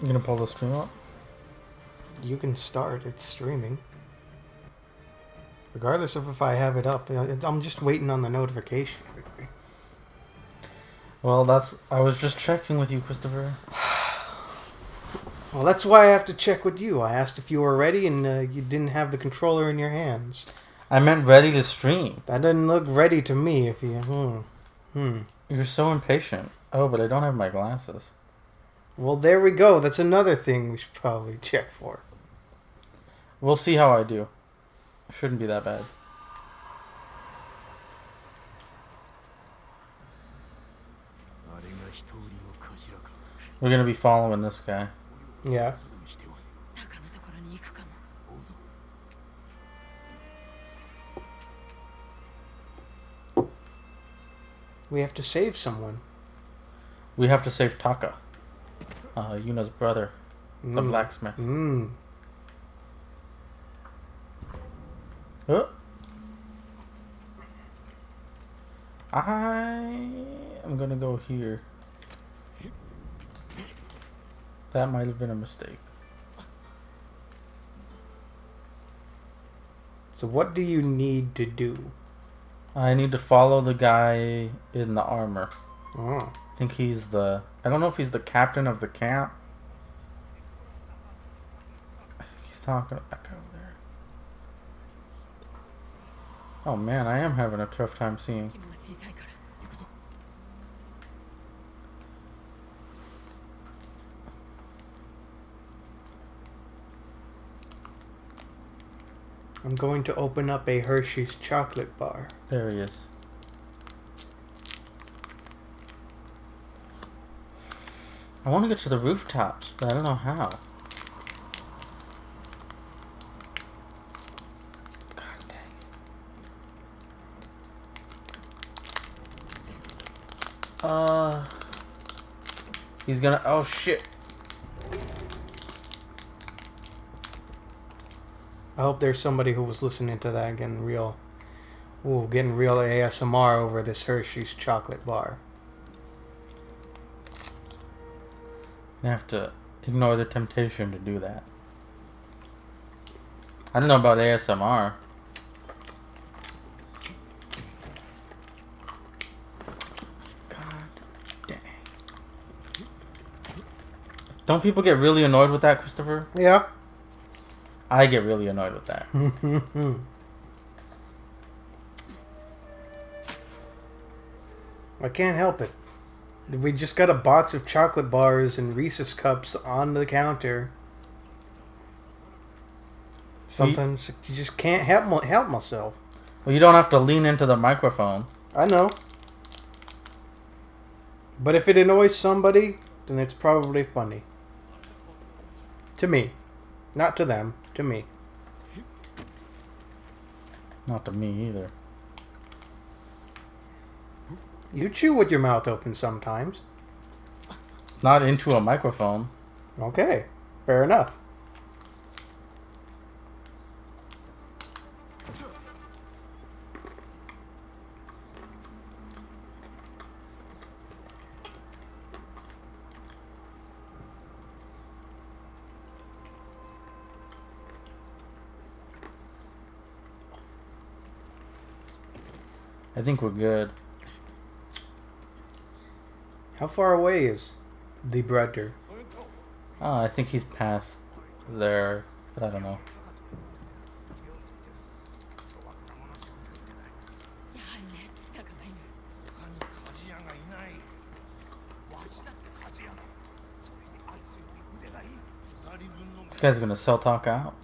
You gonna pull the stream up? You can start. It's streaming. Regardless of if I have it up, I'm just waiting on the notification. Well, I was just checking with you, Christopher. Well, that's why I have to check with you. I asked if you were ready, and you didn't have the controller in your hands. I meant ready to stream. That didn't look ready to me. If you, You're so impatient. Oh, but I don't have my glasses. Well, there we go. That's another thing we should probably check for. We'll see how I do. Shouldn't be that bad. We're gonna be following this guy. Yeah. We have to save someone. We have to save Taka, Yuna's brother, the blacksmith. Oh. I am gonna go here. That might have been a mistake. So what do you need to do? I need to follow the guy in the armor. Oh. I think he's the... I don't know if he's the captain of the camp. I think he's talking back over there. Oh man, I am having a tough time seeing. I'm going to open up a Hershey's chocolate bar. There he is. I want to get to the rooftops, but I don't know how. God dang. He's gonna... Oh shit. I hope there's somebody who was listening to that getting real ASMR over this Hershey's chocolate bar. I have to ignore the temptation to do that. I don't know about ASMR. God dang. Don't people get really annoyed with that, Christopher? Yeah. I get really annoyed with that. I can't help it. We just got a box of chocolate bars and Reese's cups on the counter. Sometimes you just can't help myself. Well, you don't have to lean into the microphone. I know. But if it annoys somebody, then it's probably funny. To me. Not to them. To me. Not to me either. You chew with your mouth open sometimes. Not into a microphone. Okay. Fair enough. I think we're good. How far away is the brother? I think he's past there, but I don't know. This guy's gonna sell Taka out.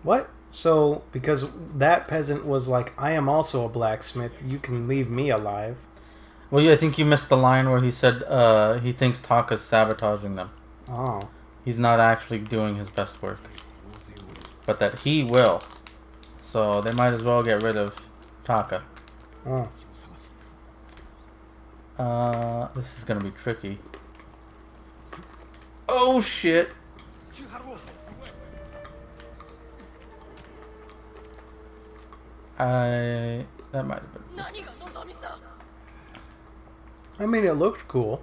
What? So, because that peasant was like, I am also a blacksmith, you can leave me alive. Well, yeah, I think you missed the line where he said he thinks Taka's sabotaging them. Oh. He's not actually doing his best work. But that he will. So they might as well get rid of Taka. Oh. This is gonna be tricky. Oh shit! That might have been. I mean, it looked cool.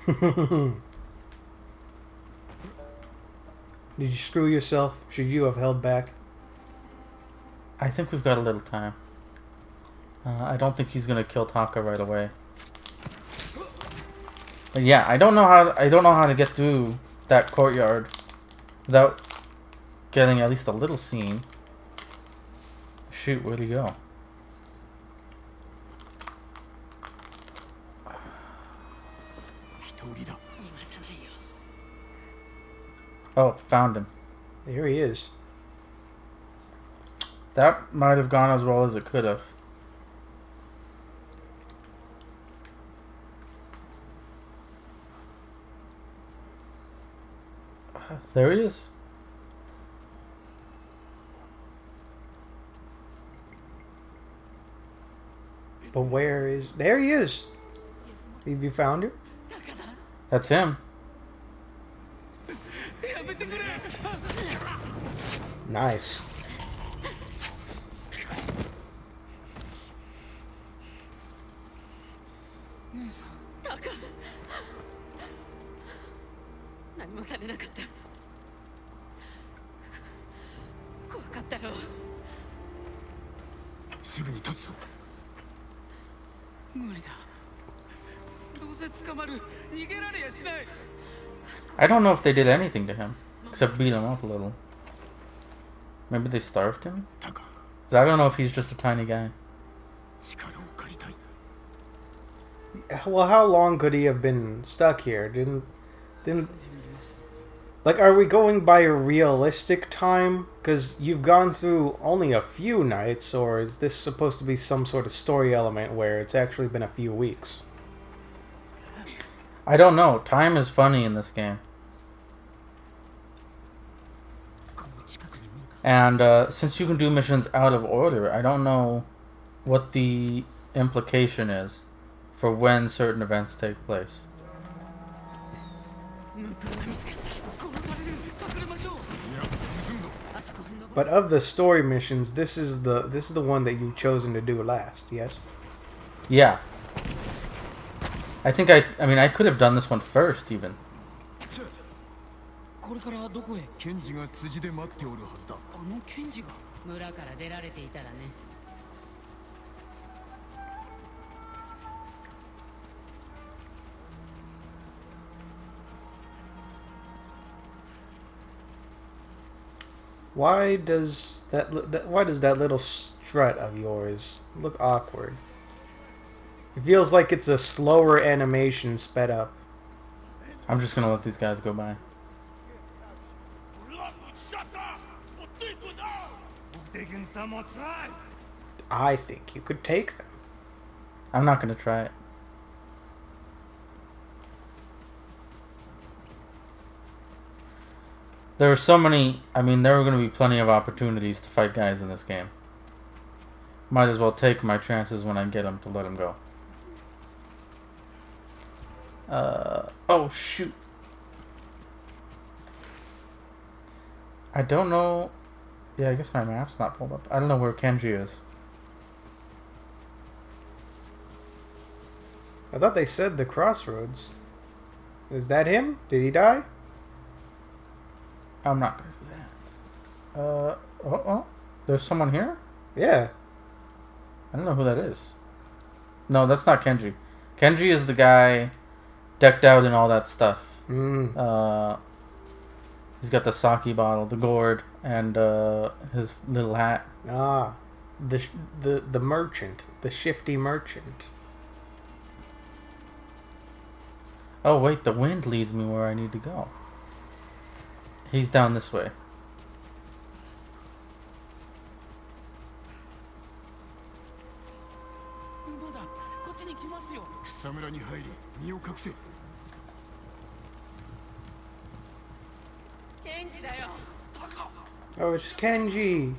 Did you screw yourself? Should you have held back? I think we've got a little time. I don't think he's gonna kill Taka right away. But yeah, I don't know how to get through that courtyard without getting at least a little scene. Shoot, where'd he go? Oh, found him. There he is. That might have gone as well as it could have. There he is. But where is... There he is! Have you found him? That's him. Nice. I don't know if they did anything to him, except beat him up a little. Maybe they starved him? 'Cause I don't know if he's just a tiny guy. Well, how long could he have been stuck here? Didn't... Like, are we going by a realistic time? Because you've gone through only a few nights, or is this supposed to be some sort of story element where it's actually been a few weeks? I don't know. Time is funny in this game. And since you can do missions out of order, I don't know what the implication is for when certain events take place. But of the story missions, this is the one that you've chosen to do last, yes? Yeah. I think I mean I could have done this one first even. Why does that little strut of yours look awkward? It feels like it's a slower animation sped up. I'm just gonna let these guys go by. I think you could take them. I'm not gonna try it. There are so many... I mean, there are going to be plenty of opportunities to fight guys in this game. Might as well take my chances when I get them to let them go. Oh, shoot. I don't know... Yeah, I guess my map's not pulled up. I don't know where Kenji is. I thought they said the crossroads. Is that him? Did he die? I'm not gonna do that. Oh, there's someone here? Yeah. I don't know who that is. No, that's not Kenji. Kenji is the guy decked out in all that stuff. He's got the sake bottle, the gourd, and his little hat. Ah, the merchant, the shifty merchant. Oh wait, the wind leads me where I need to go. He's down this way. Oh, it's Kenji.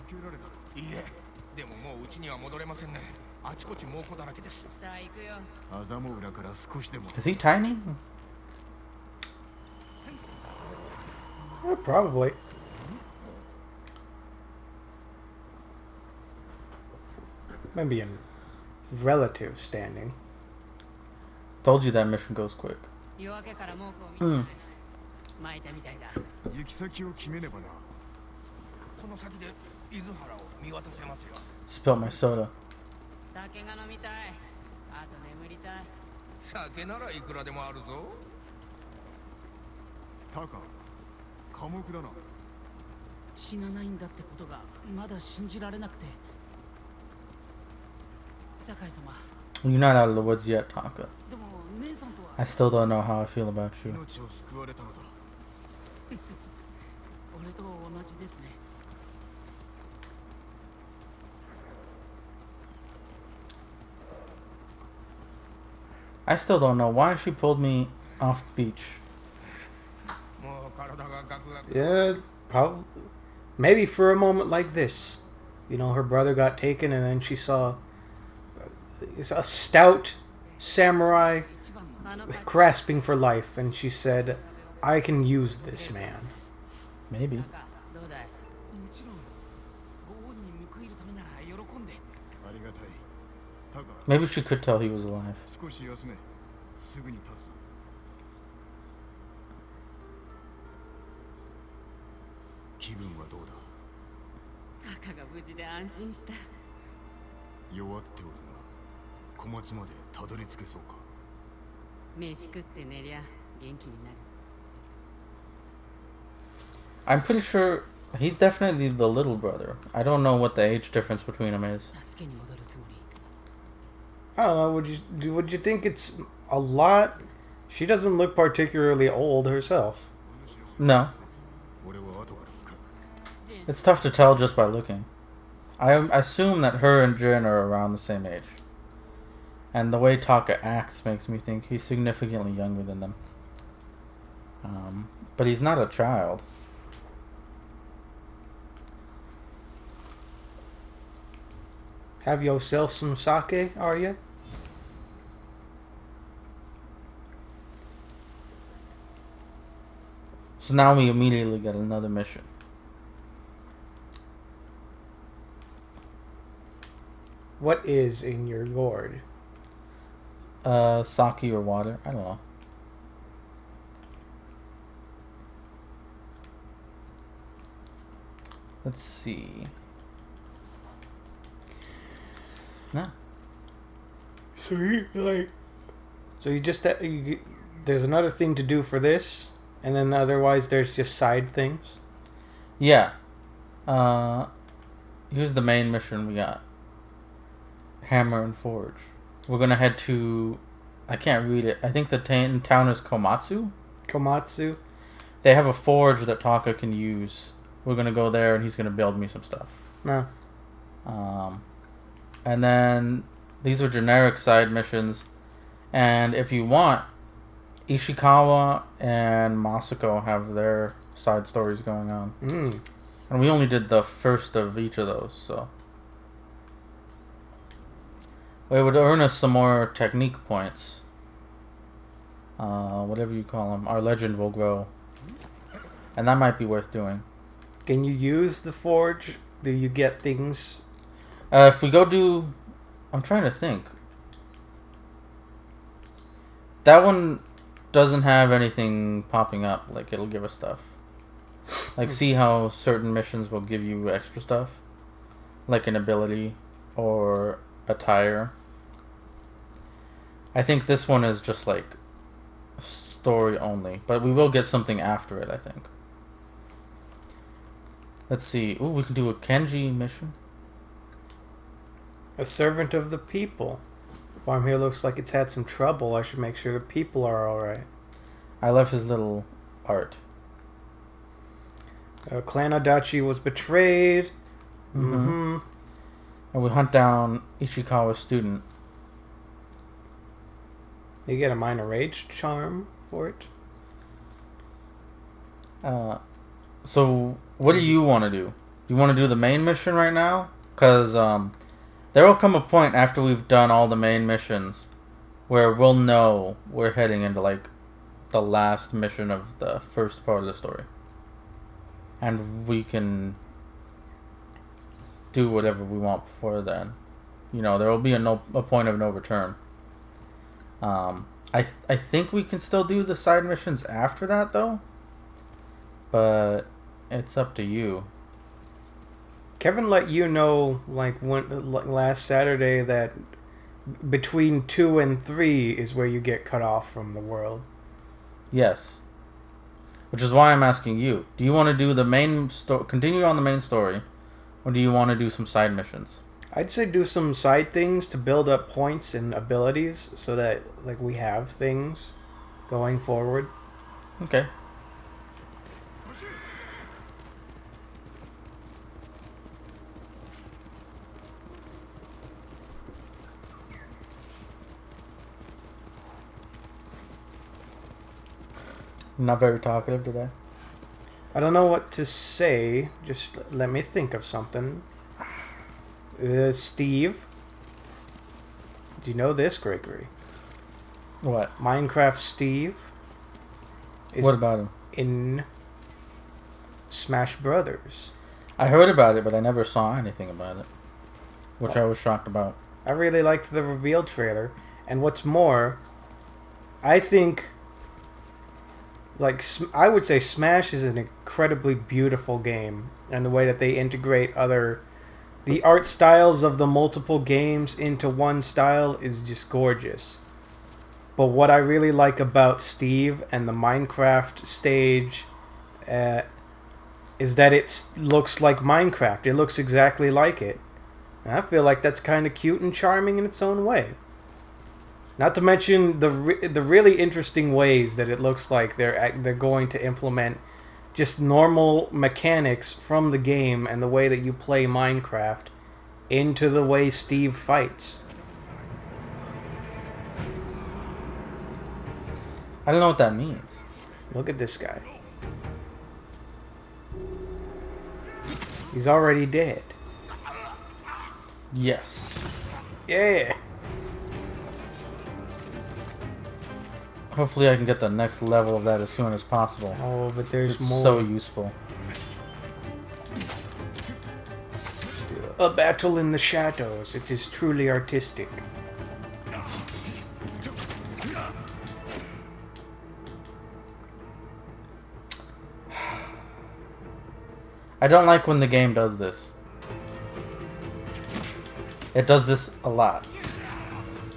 Is he tiny? Probably. Maybe in relative standing. Told you that mission goes quick. Spilled my soda. You're not out of the woods yet, Taka. I still don't know how I feel about you. I still don't know why she pulled me off the beach. Yeah, probably. Maybe for a moment like this. You know, her brother got taken and then she saw a stout samurai grasping for life, and she said, I can use this man. Maybe. Maybe she could tell he was alive. I'm pretty sure he's definitely the little brother. I don't know what the age difference between them is. I don't know. Would you think it's a lot? She doesn't look particularly old herself. No. It's tough to tell just by looking. I assume that her and Jin are around the same age. And the way Taka acts makes me think he's significantly younger than them. But he's not a child. Have yourself some sake, are you? So now we immediately get another mission. What is in your gourd? Sake or water? I don't know. Let's see. No. So you just there's another thing to do for this, and then otherwise there's just side things. Yeah. Here's the main mission we got. Hammer and Forge. We're gonna head to... I can't read it. I think the town is Komatsu? Komatsu? They have a forge that Taka can use. We're gonna go there and he's gonna build me some stuff. No. And then these are generic side missions. And if you want, Ishikawa and Masako have their side stories going on. And we only did the first of each of those, so... It would earn us some more technique points. Whatever you call them. Our legend will grow. And that might be worth doing. Can you use the forge? Do you get things? If we go do... I'm trying to think. That one doesn't have anything popping up. Like, it'll give us stuff. Like, see how certain missions will give you extra stuff? Like an ability or attire. I think this one is just like story only, but we will get something after it, I think. Let's see. Ooh, we can do a Kenji mission. A servant of the people. Farm here looks like it's had some trouble. I should make sure the people are alright. I love his little art. Clan Adachi was betrayed. Mm-hmm. And we hunt down Ishikawa's student. You get a minor rage charm for it. So, what do you want to do? You want to do the main mission right now? Because there will come a point after we've done all the main missions where we'll know we're heading into like the last mission of the first part of the story, and we can do whatever we want before then. You know, there will be a point of no return. I think we can still do the side missions after that though, but it's up to you. Kevin let you know like last Saturday that between 2 and 3 is where you get cut off from the world. Yes. Which is why I'm asking you. Do you want to do the main continue on the main story, or do you want to do some side missions? I'd say do some side things to build up points and abilities so that like we have things going forward. Okay. Not very talkative today. I don't know what to say. Just let me think of something. Steve. Do you know this, Gregory? What? Minecraft Steve. What about him? In Smash Brothers. I heard about it, but I never saw anything about it. Which I was shocked about. I really liked the reveal trailer. And what's more, I think... like, I would say Smash is an incredibly beautiful game, and the way that they integrate the art styles of the multiple games into one style is just gorgeous. But what I really like about Steve and the Minecraft stage is that it looks like Minecraft. It looks exactly like it. And I feel like that's kind of cute and charming in its own way. Not to mention the really interesting ways that it looks like they're going to implement just normal mechanics from the game and the way that you play Minecraft into the way Steve fights. I don't know what that means. Look at this guy. He's already dead. Yes. Yeah. Hopefully I can get the next level of that as soon as possible. Oh, but there's it's more. So useful. A battle in the shadows. It is truly artistic. I don't like when the game does this. It does this a lot.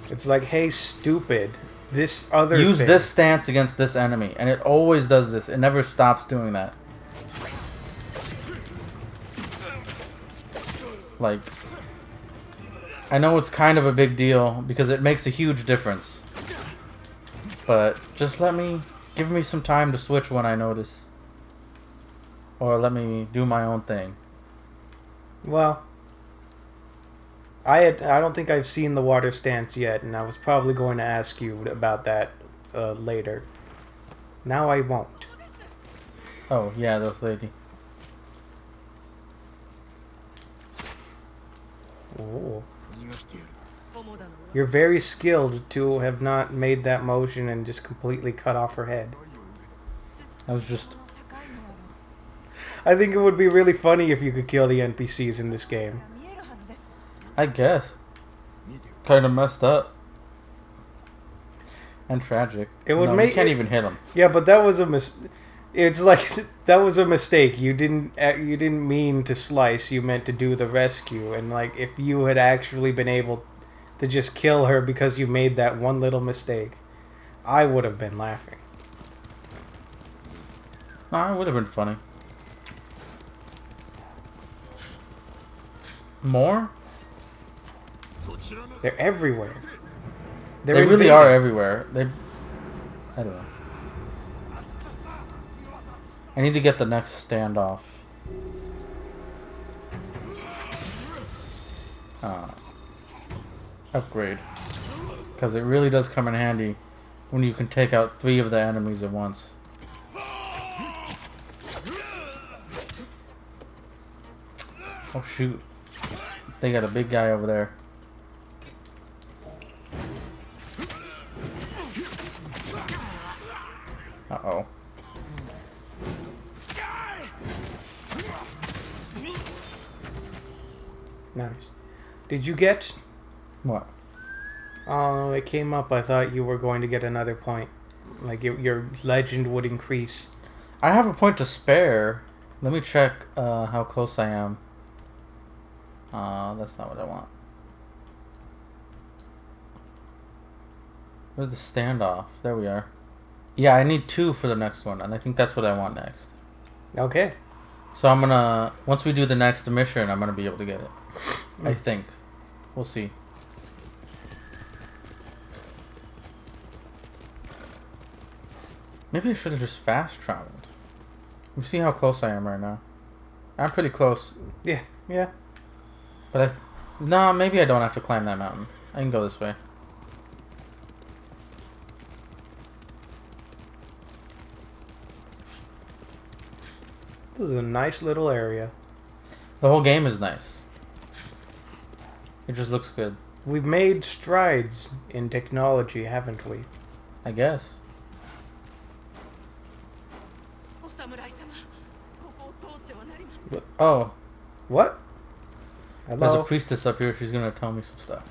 It's like, hey, stupid. This other Use thing. this stance against this enemy, and it always does this. It never stops doing that. Like, I know it's kind of a big deal because it makes a huge difference. But just give me some time to switch when I notice. Or let me do my own thing. Well, I don't think I've seen the water stance yet, and I was probably going to ask you about that later. Now I won't. Oh, yeah, this lady. Oh. You're very skilled to have not made that motion and just completely cut off her head. I was just... I think it would be really funny if you could kill the NPCs in this game. I guess. Kind of messed up. And tragic. It would you can't even hit them. Yeah, but that was it's like that was a mistake. You didn't mean to slice. You meant to do the rescue. And like if you had actually been able to just kill her because you made that one little mistake, I would have been laughing. No, it would have been funny. More? They're everywhere. They really are everywhere. I don't know. I need to get the next standoff. Upgrade. Because it really does come in handy when you can take out 3 of the enemies at once. Oh shoot. They got a big guy over there. Uh-oh. Nice. Did you get... What? Oh, it came up. I thought you were going to get another point. Like, your legend would increase. I have a point to spare. Let me check how close I am. That's not what I want. Where's the standoff? There we are. Yeah, I need 2 for the next one, and I think that's what I want next. Okay. So I'm gonna... Once we do the next mission, I'm gonna be able to get it. I think. We'll see. Maybe I should have just fast traveled. You see how close I am right now. I'm pretty close. Yeah, yeah. But nah, maybe I don't have to climb that mountain. I can go this way. This is a nice little area. The whole game is nice. It just looks good. We've made strides in technology, haven't we? I guess. Oh. What? Hello? There's a priestess up here. She's gonna tell me some stuff.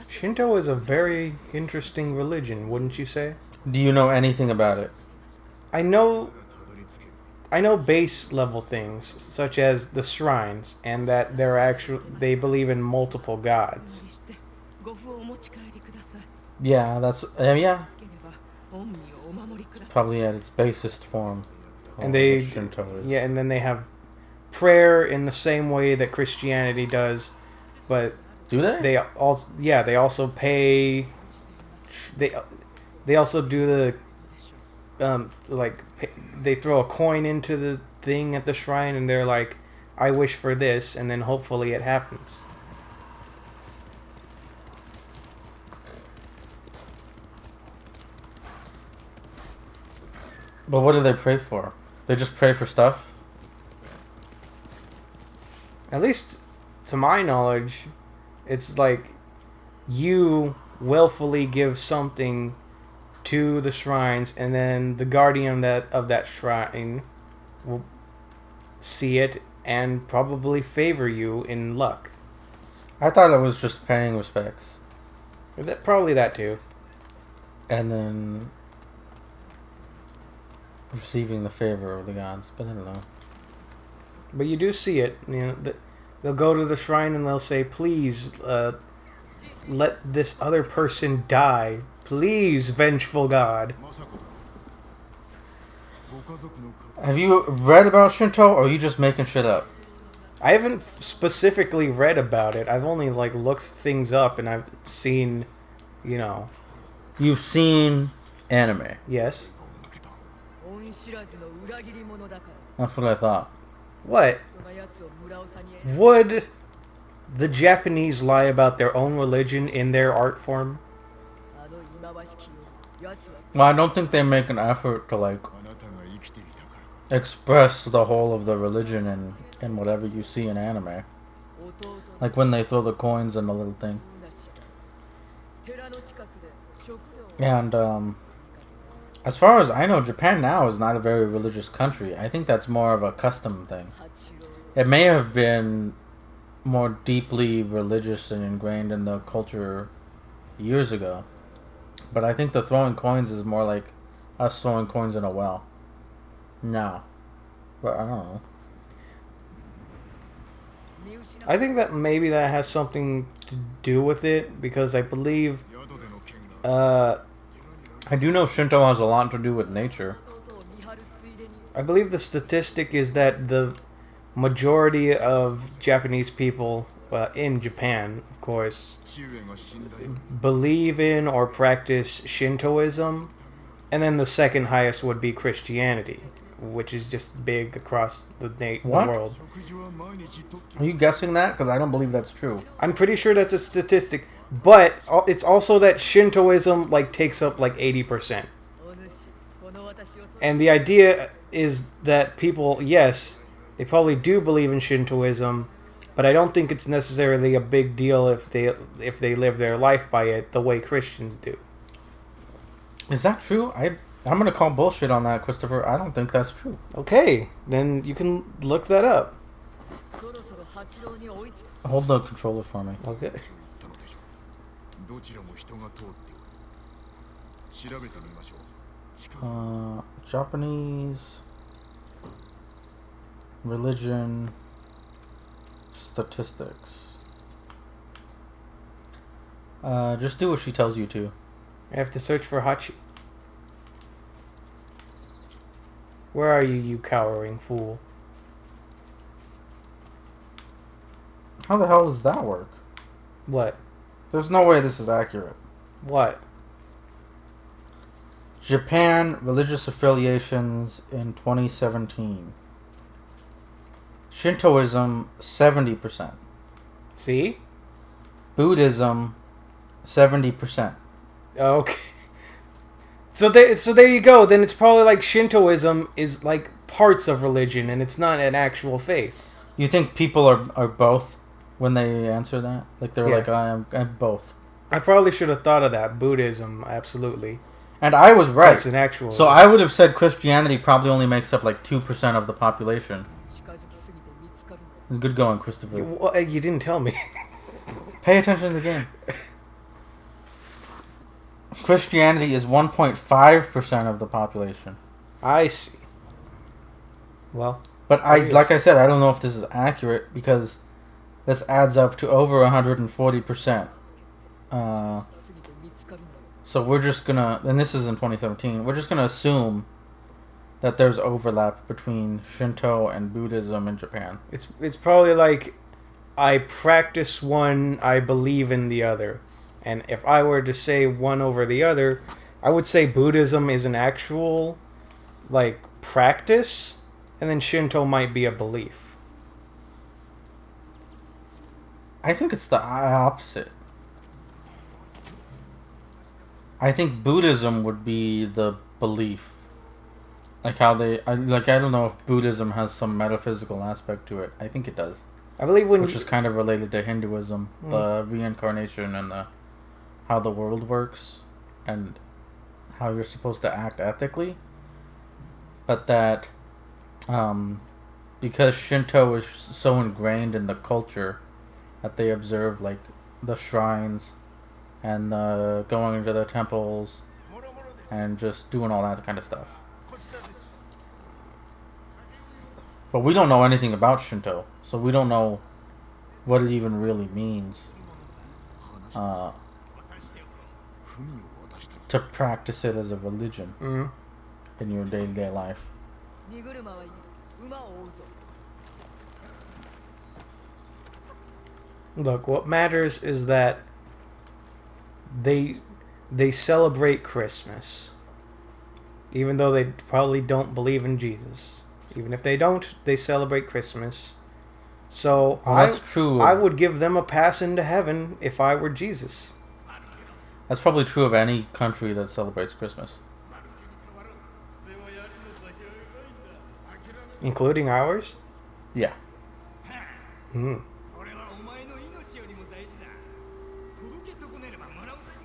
Shinto is a very interesting religion, wouldn't you say? Do you know anything about it? I know base level things, such as the shrines, and that they believe in multiple gods. Yeah, that's yeah. It's probably at its basest form. And they Shinto is. yeah, and then they have prayer in the same way that Christianity does, but Do they? They also pay. They also do the they throw a coin into the thing at the shrine, and they're like, "I wish for this," and then hopefully it happens. But what do they pray for? They just pray for stuff? At least, to my knowledge, it's like you willfully give something to the shrines, and then the guardian of that shrine will see it and probably favor you in luck. I thought it was just paying respects. Probably that too. And then receiving the favor of the gods, but I don't know. But you do see it. You know, they'll go to the shrine and they'll say, "Please, let this other person die. Please, vengeful God." Have you read about Shinto, or are you just making shit up? I haven't specifically read about it. I've only looked things up, and I've seen, you know. You've seen anime. Yes. That's what I thought. What? Would the Japanese lie about their own religion in their art form? Well, I don't think they make an effort to express the whole of the religion in whatever you see in anime. Like when they throw the coins in the little thing. And as far as I know, Japan now is not a very religious country. I think that's more of a custom thing. It may have been more deeply religious and ingrained in the culture years ago. But I think the throwing coins is more like us throwing coins in a well. No. But I don't know. I think that maybe that has something to do with it, because I believe... I do know Shinto has a lot to do with nature. I believe the statistic is that the majority of Japanese people in Japan, of course, believe in or practice Shintoism, and then the second highest would be Christianity, which is just big across the world. Are you guessing that? Because I don't believe that's true. I'm pretty sure that's a statistic, but it's also that Shintoism takes up 80%. And the idea is that people, yes, they probably do believe in Shintoism, but I don't think it's necessarily a big deal if they live their life by it the way Christians do. Is that true? I'm going to call bullshit on that, Christopher. I don't think that's true. Okay, then you can look that up. Hold the controller for me. Okay. Japanese religion statistics. Just do what she tells you to. I have to search for Hachi. Where are you, you cowering fool? How the hell does that work? What? There's no way this is accurate. What? Japan religious affiliations in 2017. Shintoism 70%. See? Buddhism 70%. Okay. So there you go. Then it's probably Shintoism is parts of religion and it's not an actual faith. You think people are both when they answer that? They're I'm both. I probably should have thought of that. Buddhism, absolutely. And I was right. That's an actual. So I would have said Christianity probably only makes up 2% of the population. Good going, Christopher. Well, you didn't tell me. Pay attention to the game. Christianity is 1.5% of the population. I see. Well, but like I said, I don't know if this is accurate because this adds up to over 140%. So we're just gonna, and this is in 2017, we're just gonna assume that there's overlap between Shinto and Buddhism in Japan. It's probably I practice one, I believe in the other. And if I were to say one over the other, I would say Buddhism is an actual practice, and then Shinto might be a belief. I think it's the opposite. I think Buddhism would be the belief. I don't know if Buddhism has some metaphysical aspect to it. I think it does. I believe which is kind of related to Hinduism, the reincarnation and how the world works and how you're supposed to act ethically. But that because Shinto is so ingrained in the culture that they observe the shrines and going into the temples and just doing all that kind of stuff. But we don't know anything about Shinto, so we don't know what it even really means to practice it as a religion in your day-to-day life. Look, what matters is that they celebrate Christmas, even though they probably don't believe in Jesus. Even if they don't, they celebrate Christmas. So that's true. I would give them a pass into heaven if I were Jesus. That's probably true of any country that celebrates Christmas. Including ours? Yeah.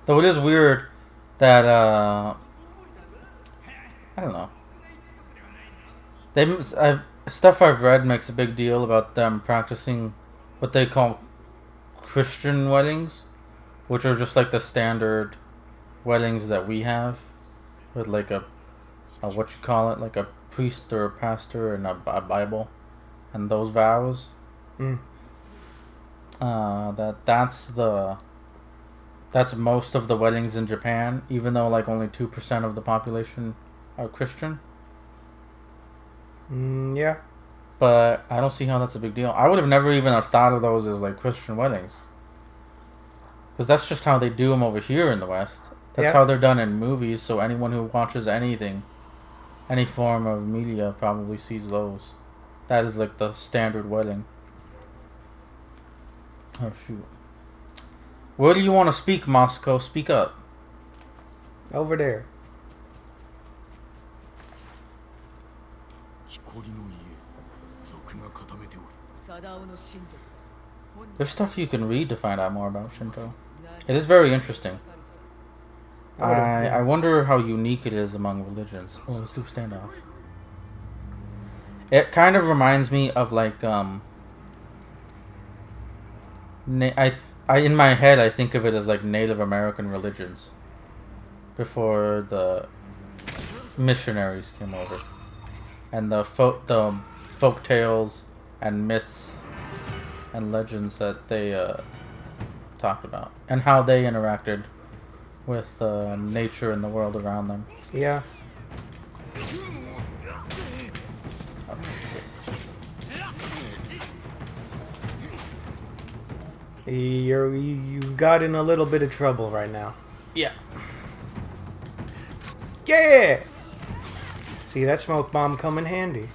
Though it is weird that, I don't know. Stuff I've read makes a big deal about them practicing what they call Christian weddings, which are just the standard weddings that we have, with a a priest or a pastor and a Bible, and those vows. That's most of the weddings in Japan, even though only 2% of the population are Christian. Yeah. But I don't see how that's a big deal. I would have never even have thought of those as like Christian weddings. Because that's just how they do them over here in the West. That's how they're done in movies, so anyone who watches anything, any form of media, probably sees those. That is like the standard wedding. Oh, shoot. Where do you want to speak, Masako? Speak up. Over there. There's stuff you can read to find out more about Shinto. It is very interesting. I wonder how unique it is among religions. Oh, let's do standoff. It kind of reminds me of like in my head I think of it as like Native American religions before the missionaries came over, and the folk tales and myths and legends that they talked about, and how they interacted with nature and the world around them. Yeah. You got in a little bit of trouble right now. Yeah. Yeah! See, that smoke bomb come in handy.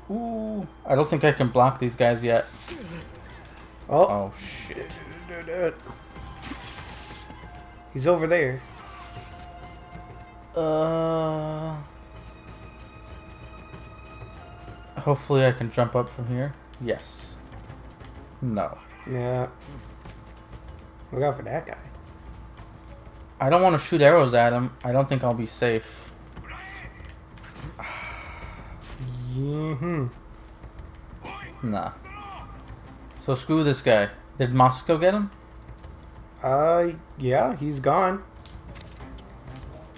Ooh. I don't think I can block these guys yet. Oh shit. He's over there. Hopefully I can jump up from here. Yes. No. Yeah. Look out for that guy. I don't want to shoot arrows at him. I don't think I'll be safe. Nah. So screw this guy. Did Masako get him? Yeah, he's gone.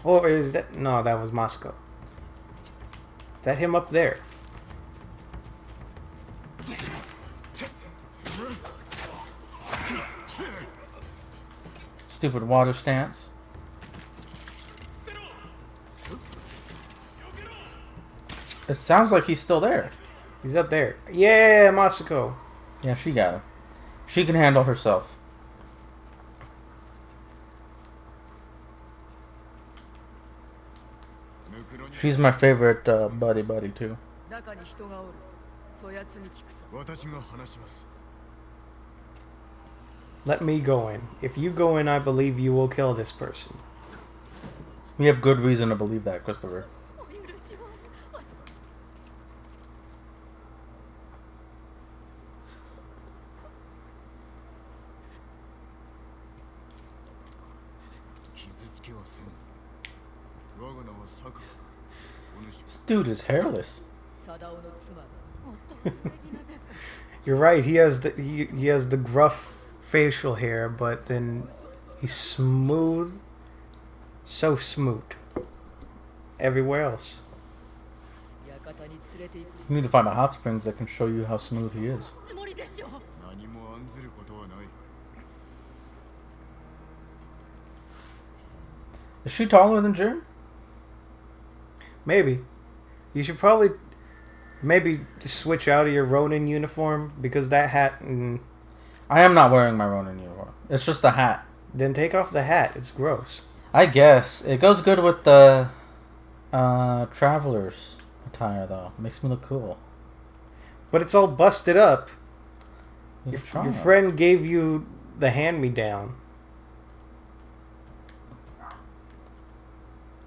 Or is that... No, that was Masako. Is that him up there? Stupid water stance. It sounds like he's still there. He's up there. Yeah, Masako. Yeah, she got him. She can handle herself. She's my favorite buddy too. Let me go in. If you go in, I believe you will kill this person. We have good reason to believe that, Christopher. This dude is hairless. You're right. He has the gruff facial hair, but then he's smooth, so smooth. Everywhere else. You need to find a hot springs that can show you how smooth he is. Is she taller than Jim? Maybe. You should probably maybe just switch out of your Ronin uniform, because that hat... I am not wearing my Ronin uniform. It's just the hat. Then take off the hat. It's gross. I guess. It goes good with the traveler's attire, though. Makes me look cool. But it's all busted up. Your friend gave you the hand-me-down.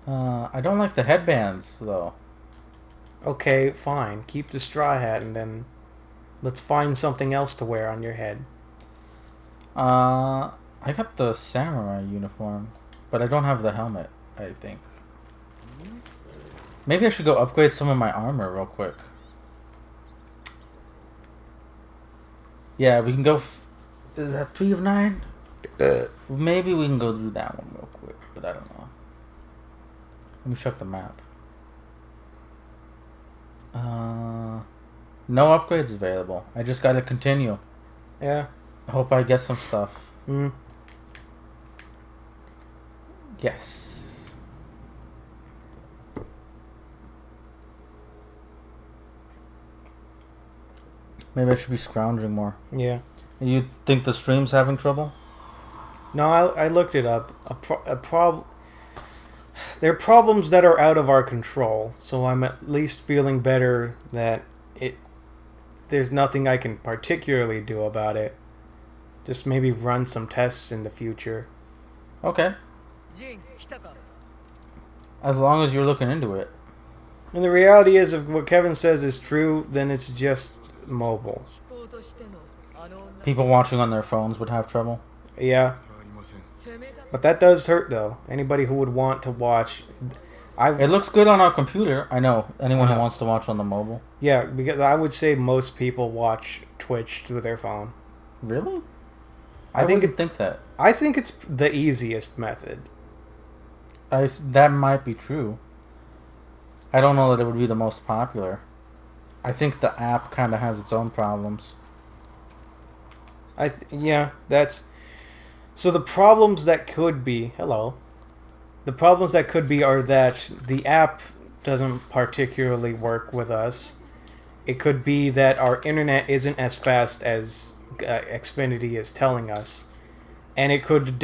I don't like the headbands, though. Okay, fine. Keep the straw hat, and then let's find something else to wear on your head. I got the samurai uniform, but I don't have the helmet, I think. Maybe I should go upgrade some of my armor real quick. Yeah, we can go... Is that 3 of 9? Maybe we can go do that one real quick, but I don't know. Let me check the map. No upgrades available. I just gotta continue. Yeah. I hope I get some stuff. Mm. Yes. Maybe I should be scrounging more. Yeah. You think the stream's having trouble? No, I looked it up. There are problems that are out of our control, so I'm at least feeling better that there's nothing I can particularly do about it. Just maybe run some tests in the future. Okay. As long as you're looking into it. And the reality is, if what Kevin says is true, then it's just mobile. People watching on their phones would have trouble. Yeah. But that does hurt, though. Anybody who would want to watch... It looks good on our computer. I know. Anyone who wants to watch on the mobile. Yeah, because I would say most people watch Twitch through their phone. Really? I wouldn't think that. I think it's the easiest method. That might be true. I don't know that it would be the most popular. I think the app kind of has its own problems. That's... So the problems that could be... Hello. The problems that could be are that the app doesn't particularly work with us. It could be that our internet isn't as fast as Xfinity is telling us. And it could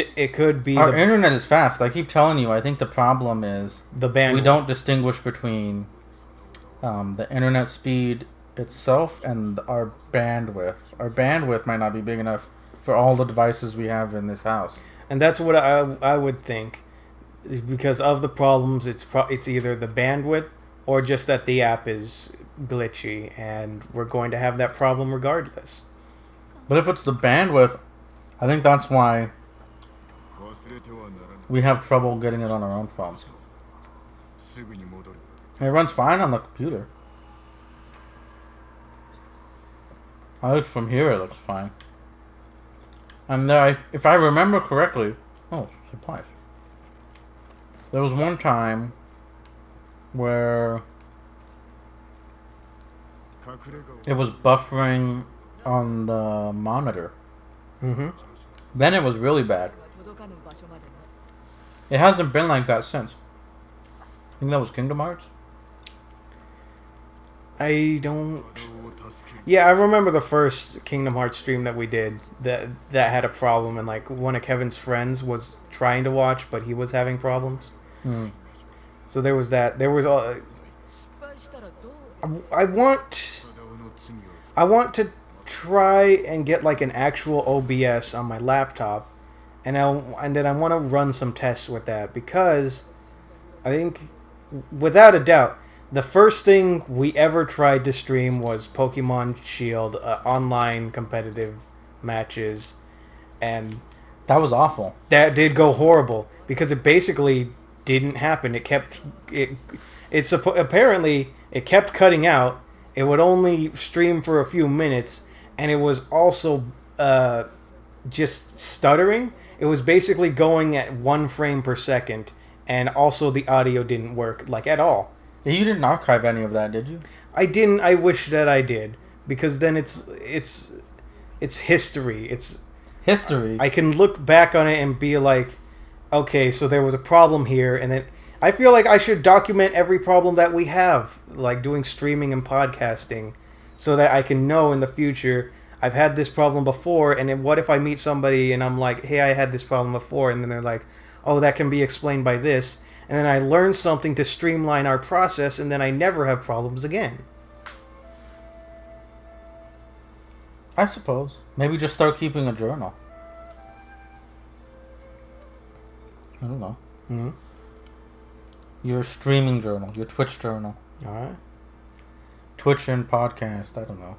be... Our internet is fast. I keep telling you, I think the problem is... the bandwidth. We don't distinguish between the internet speed itself and our bandwidth. Our bandwidth might not be big enough for all the devices we have in this house. And that's what I would think. Because of the problems, it's either the bandwidth or just that the app is glitchy, and we're going to have that problem regardless. But if it's the bandwidth, I think that's why we have trouble getting it on our own phones. It runs fine on the computer. At least from here it looks fine. And if I remember correctly... Oh, supplies. There was one time where it was buffering on the monitor. Mm-hmm. Then it was really bad. It hasn't been like that since. I think that was Kingdom Hearts. I don't... Yeah, I remember the first Kingdom Hearts stream that we did that had a problem, and like one of Kevin's friends was trying to watch, but he was having problems. So there was that. There was I want to try and get like an actual OBS on my laptop, and then I want to run some tests with that, because I think without a doubt the first thing we ever tried to stream was Pokemon Shield online competitive matches, and that was awful. That did go horrible because it basically didn't happen. Apparently it kept cutting out. It would only stream for a few minutes, and it was also just stuttering. It was basically going at 1 frame per second, and also the audio didn't work like at all. You didn't archive any of that, did you? I didn't. I wish that I did, because then it's history. It's history. I can look back on it and be like, okay, so there was a problem here, and then I feel like I should document every problem that we have, like doing streaming and podcasting, so that I can know in the future, I've had this problem before, and then what if I meet somebody and I'm like, hey, I had this problem before, and then they're like, oh, that can be explained by this, and then I learn something to streamline our process, and then I never have problems again. I suppose. Maybe just start keeping a journal. I don't know. Mm-hmm. Your streaming journal. Your Twitch journal. Alright. Twitch and podcast. I don't know.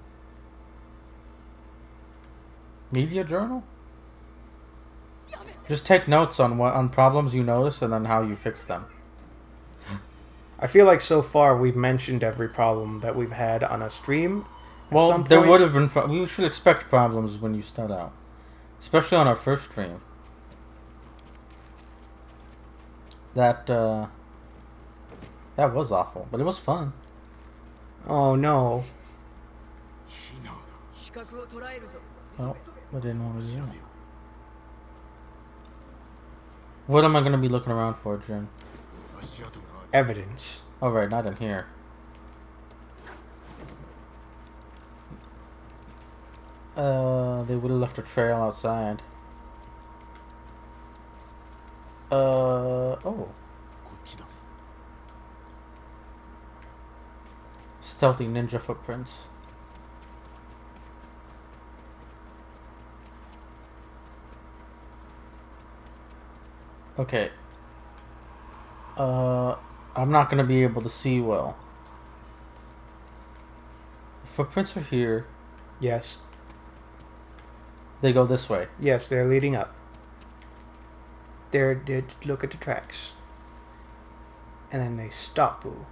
Media journal? Just take notes on problems you notice and then how you fix them. I feel like so far we've mentioned every problem that we've had on a stream. Well, there would have been... we should expect problems when you start out. Especially on our first stream. That was awful, but it was fun. Oh, no. Oh, I didn't want to do that. What am I going to be looking around for, Jin? Evidence. Oh, right, not in here. They would have left a trail outside. Oh. Stealthy ninja footprints. Okay. I'm not gonna be able to see well. The footprints are here. Yes. They go this way. Yes, they're leading up. They're look at the tracks. And then they stop. Ooh.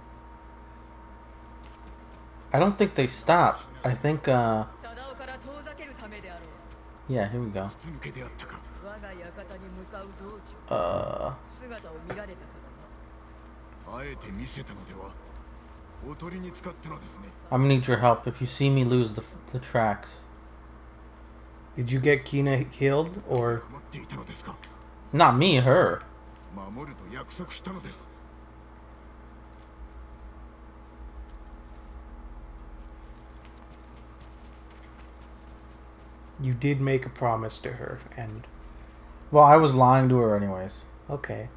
I don't think they stop. I think, yeah, here we go. I'm gonna need your help if you see me lose the tracks. Did you get Kina killed, or...? Not me, her. You did make a promise to her, and... Well, I was lying to her anyways. Okay.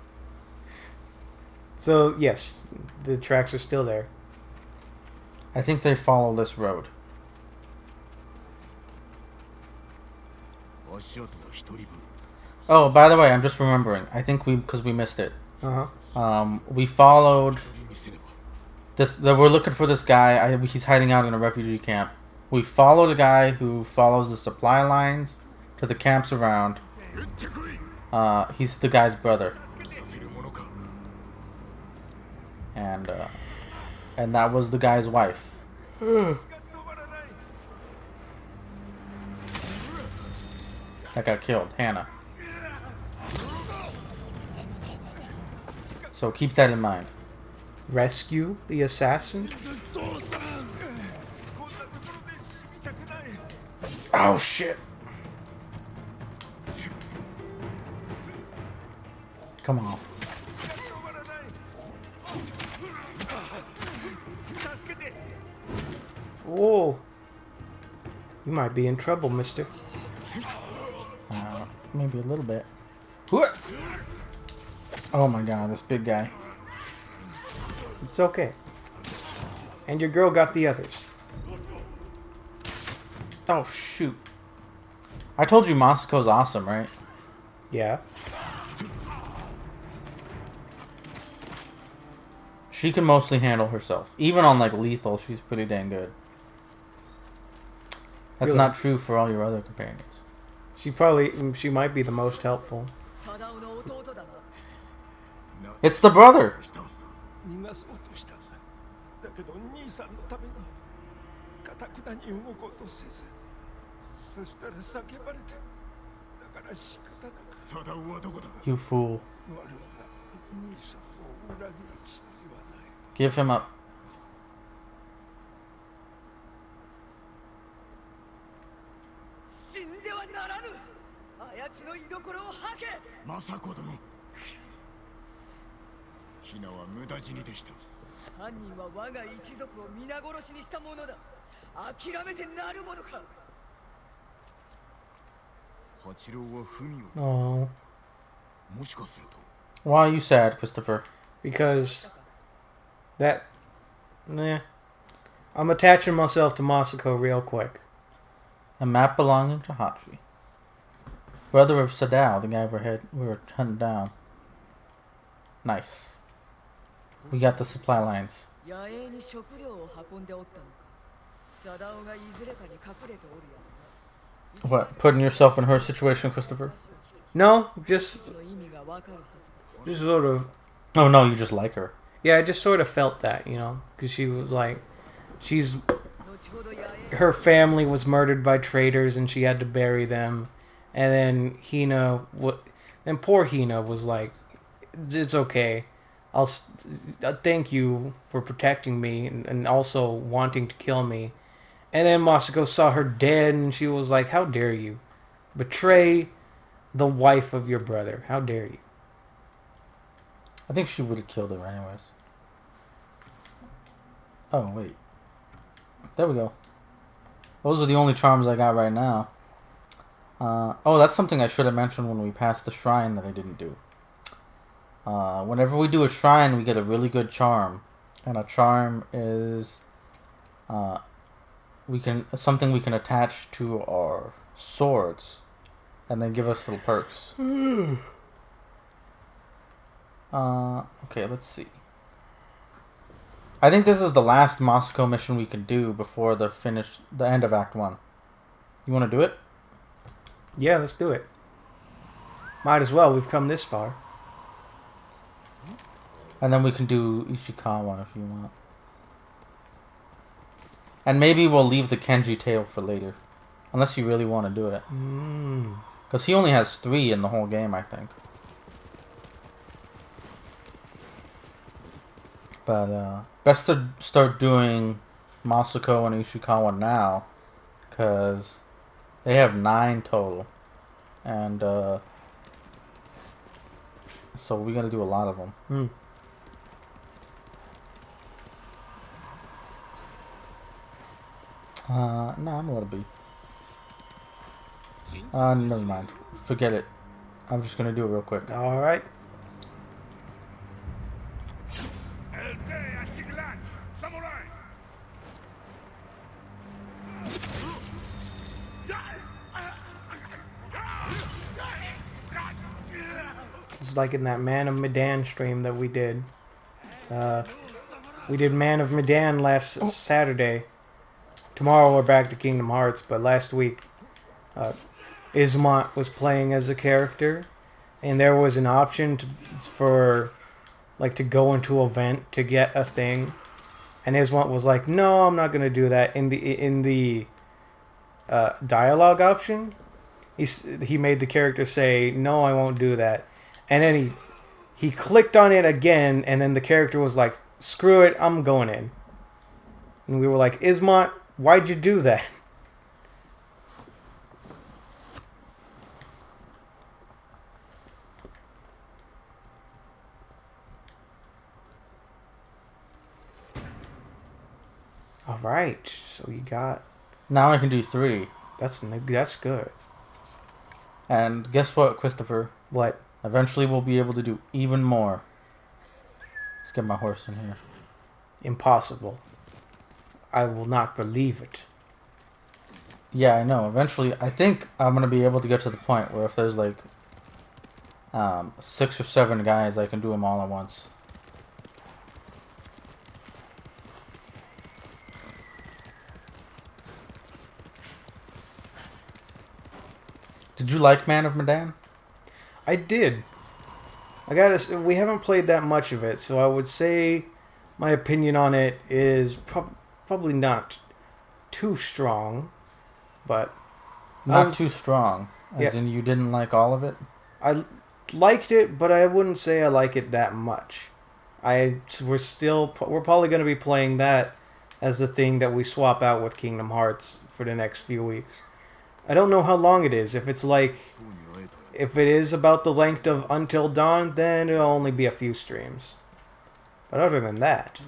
So, yes, the tracks are still there. I think they follow this road. Oh, by the way, I'm just remembering. I think because we missed it. We followed this. We're looking for this guy. He's hiding out in a refugee camp. We follow the guy who follows the supply lines to the camps around. He's the guy's brother, and that was the guy's wife. That got killed, Hannah. So keep that in mind. Rescue the assassin? Oh shit. Come on. Whoa. You might be in trouble, mister. Maybe a little bit. Oh my god, this big guy. It's okay. And your girl got the others. Oh shoot. I told you Masako's awesome, right? Yeah. She can mostly handle herself. Even on like lethal, she's pretty dang good. That's Really? not true for all your other companions. She might be the most helpful. It's the brother! You fool. Give him up. Masako殿。ヒナは無駄死にでした。犯人は我が一族を皆殺しにしたものだ。諦めてなるものか。八郎は文Oh. を。もしかすると。Why are you sad, Christopher? Because that... Nah. I'm attaching myself to Masako real quick. A map belonging to Hachi. Brother of Sadao, the guy we're hunting down. Nice. We got the supply lines. What? Putting yourself in her situation, Christopher? No, just sort of... Oh no, you just like her. Yeah, I just sort of felt that, you know, because she was like... Her family was murdered by traitors and she had to bury them. And then Hina... And poor Hina was like, it's okay. I'll thank you for protecting me and also wanting to kill me. And then Masako saw her dead, and she was like, "How dare you betray the wife of your brother? How dare you?" I think she would have killed her anyways. Oh, wait. There we go. Those are the only charms I got right now. Oh, that's something I should have mentioned when we passed the shrine that I didn't do. Whenever we do a shrine, we get a really good charm. And a charm is something we can attach to our swords. And then give us little perks. Okay, let's see. I think this is the last Masako mission we can do before the end of Act 1. You want to do it? Yeah, let's do it. Might as well. We've come this far. And then we can do Ishikawa if you want. And maybe we'll leave the Kenji tale for later. Unless you really want to do it. Because he only has 3 in the whole game, I think. But best to start doing Masako and Ishikawa now. Because they have 9 total. And so we got to do a lot of them. No, I'm a little bit. Never mind. Forget it. I'm just gonna do it real quick. Alright. It's like in that Man of Medan stream that we did. We did Man of Medan last Saturday. Tomorrow we're back to Kingdom Hearts, but last week Ismont was playing as a character, and there was an option for to go into an event to get a thing, and Ismont was like, "No, I'm not gonna do that." In the dialogue option, he made the character say, "No, I won't do that," and then he clicked on it again, and then the character was like, "Screw it, I'm going in," and we were like, "Ismont, why'd you do that?" All right, so you got. Now I can do 3. That's good. And guess what, Christopher? What? Eventually we'll be able to do even more. Let's get my horse in here. Impossible. I will not believe it. Yeah, I know. Eventually, I think I'm going to be able to get to the point where if there's 6 or 7 guys, I can do them all at once. Did you like Man of Medan? I did. We haven't played that much of it, so I would say my opinion on it is probably not too strong, but Not too strong. As Yeah. in you didn't like all of it? I liked it, but I wouldn't say I like it that much. We're probably going to be playing that as the thing that we swap out with Kingdom Hearts for the next few weeks. I don't know how long it is. If it is about the length of Until Dawn, then it'll only be a few streams. But other than that,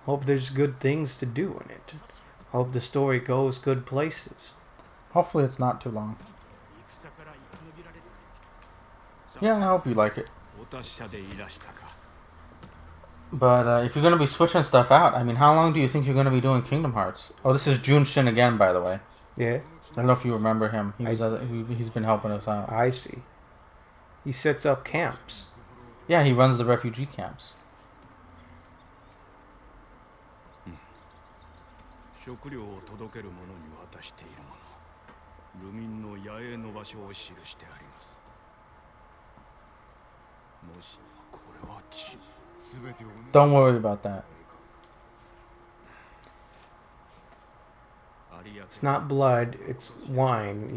hope there's good things to do in it. Hope the story goes good places. Hopefully it's not too long. Yeah, I hope you like it. But if you're going to be switching stuff out, I mean, how long do you think you're going to be doing Kingdom Hearts? Oh, this is Junshin again, by the way. Yeah, I don't know if you remember him. He's been helping us out. I see. He sets up camps. Yeah, he runs the refugee camps. 食料を届ける者に渡しているもの。流民の野営の場所を記してあります。もしこれは血。 Don't worry about that. It's not blood, it's wine.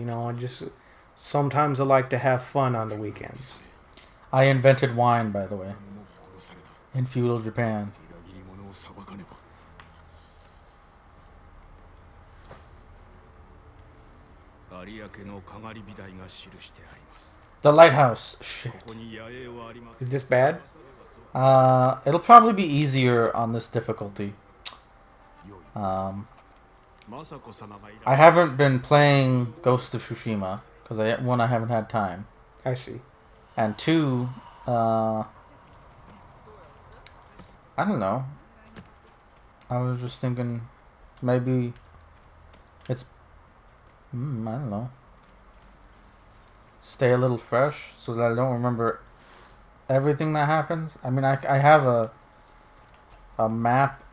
Sometimes I like to have fun on the weekends. I invented wine, by the way, in feudal Japan. 有明のかがり火台が記してあります。 The lighthouse. Shit. ここに野営はあります。 Is this bad? It'll probably be easier on this difficulty. Um, 政子様がいら I haven't been playing Ghost of Tsushima because I haven't had time, I see. and two, I don't know. I was just thinking maybe it's I don't know. Stay a little fresh so that I don't remember everything that happens. I mean, I have a map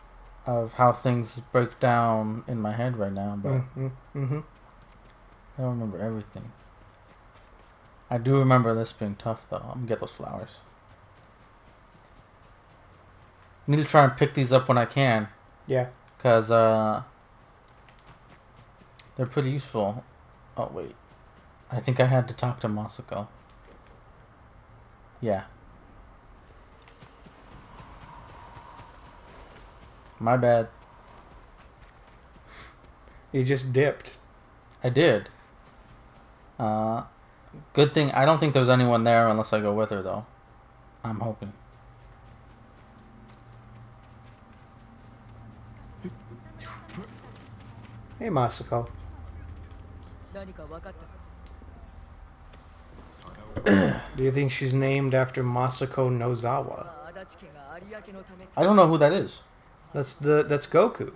of how things break down in my head right now, but Mm-hmm. I don't remember everything. I do remember this being tough, though. I'm gonna get those flowers. Need to try and pick these up when I can, Yeah. because they're pretty useful. Oh, wait. I think I had to talk to Masako. Yeah. My bad. You just dipped. I did. Good thing. I don't think there's anyone there unless I go with her, though. I'm hoping. Hey, Masako. 何か分かったか？ Do you think she's named after Masako Nozawa? 足立家が有明のため I don't know who that is. That's Goku.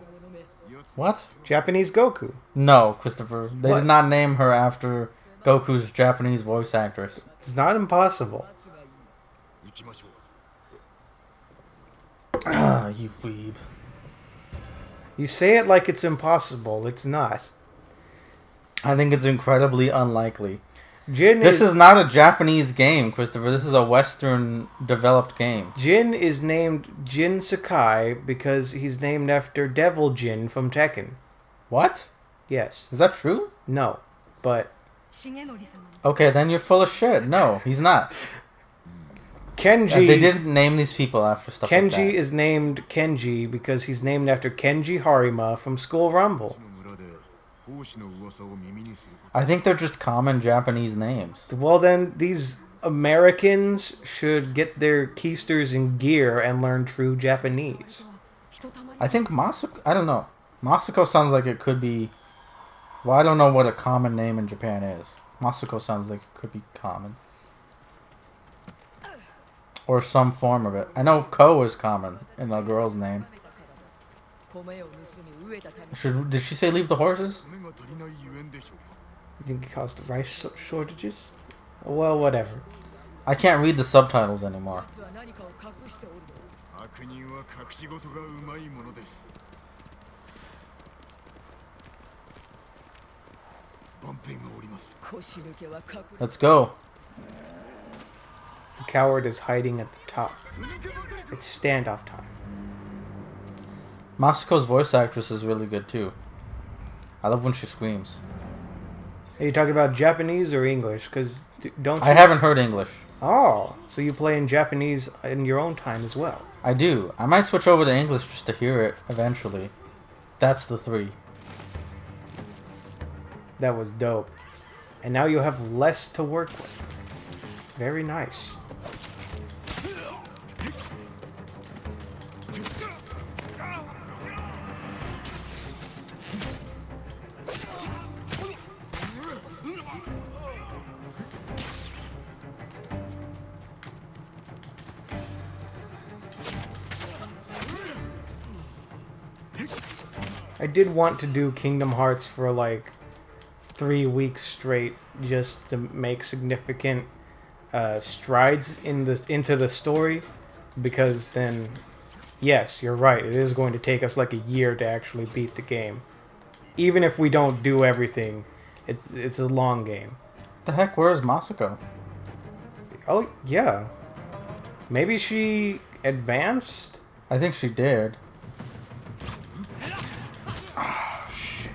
What? Japanese Goku. No, Christopher. They What? did not name her after Goku's Japanese voice actress. It's not impossible. 行きましょう。 Ah, you weeb. You say it like it's impossible. It's not. I think it's incredibly unlikely. Jin This is not a Japanese game, Christopher. This is a Western developed game. Jin is named Jin Sakai because he's named after Devil Jin from Tekken. What? Yes. Is that true? No. But 重則様の Okay, then you're full of shit. No, he's not. Kenji They didn't name these people after stuff like Kenji that. is named Kenji because he's named after Kenji Harima from School Rumble. の村で奉仕の噂を耳にする。 I think they're just common Japanese names. Well, then these Americans should get their keisters in gear and learn true Japanese. 人たまに I think Masako... I don't know. Masako sounds like it could be... Well, I don't know what a common name in Japan is. Masako sounds like it could be common. Or some form of it. I know Ko is common in a girl's name. 米を盗み飢えたため Did she say leave the horses? 米が足りないゆえんでしょうか。 You think it caused rice shortages? Well, whatever. I can't read the subtitles anymore. 奴は何かを隠しておるのだ。悪人は隠し事がうまいものです。万兵がおります。腰抜けは隠れ Let's go. The coward is hiding at the top. It's standoff time. Masako's voice actress is really good too. I love when she screams. Are you talking about Japanese or English? Because don't you... I haven't heard English. Oh, so you play in Japanese in your own time as well. I do. I might switch over to English just to hear it eventually. That's the 3. That was dope. And now you have less to work with. Very nice. I did want to do Kingdom Hearts for like 3 weeks straight just to make significant strides into the story, because then, yes, you're right, it is going to take us like a year to actually beat the game. Even if we don't do everything, it's a long game. The heck, where's Masako? Oh, yeah. Maybe she advanced? I think she did. Oh, shit.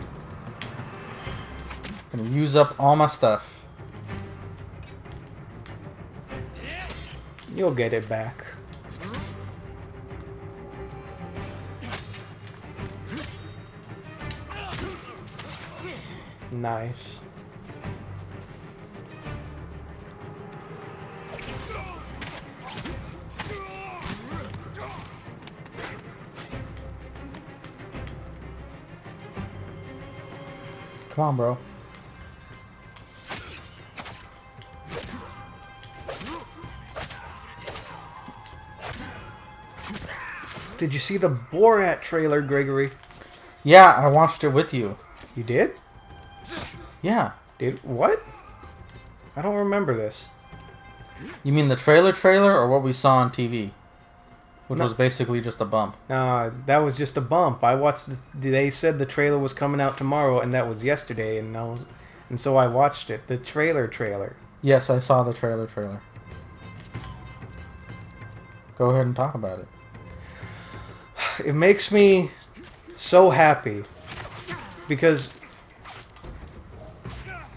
Gonna use up all my stuff. You'll get it back. Nice. Come on, bro. Did you see the Borat trailer, Gregory? Yeah, I watched it with you. You did? Yeah. Did what? I don't remember this. You mean the trailer or what we saw on TV? Which No. was basically just a bump. That was just a bump. I watched. They said the trailer was coming out tomorrow, and that was yesterday, and so I watched it. The trailer. Yes, I saw the trailer. Go ahead and talk about it. It makes me so happy because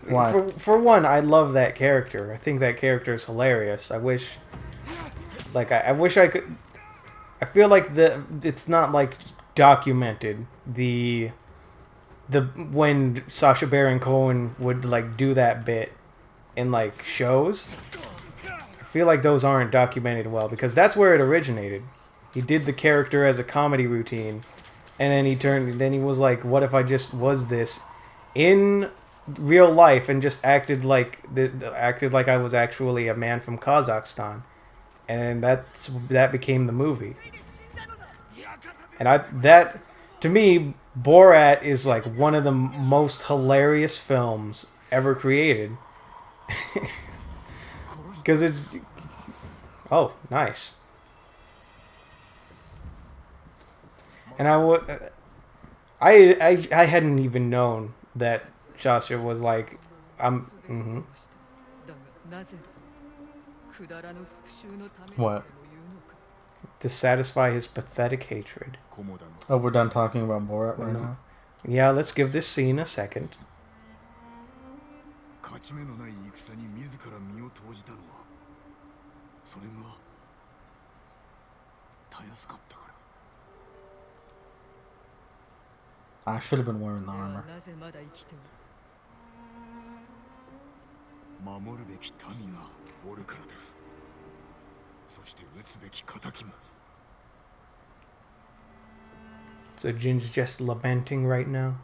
Why? For one, I love that character. I think that character is hilarious. I wish, I wish I could. I feel like it's not like documented the when Sacha Baron Cohen would like do that bit in like shows. I feel like those aren't documented well because that's where it originated. He did the character as a comedy routine, and then he was like, "What if I just was this in real life and just acted like I was actually a man from Kazakhstan?" And that became the movie. And that to me, Borat is like one of the most hilarious films ever created. Because it's nice. And I hadn't even known that Shasha was like, What? to satisfy his pathetic hatred. Oh, we're done talking about Borat right now? Yeah, let's give this scene a second. 勝ち目のない戦に自ら身を投じたのはそれがたやすかったから I should have been wearing the armor. 守るべき民がおるからです。そして討つべき仇も So Jin's just lamenting right now.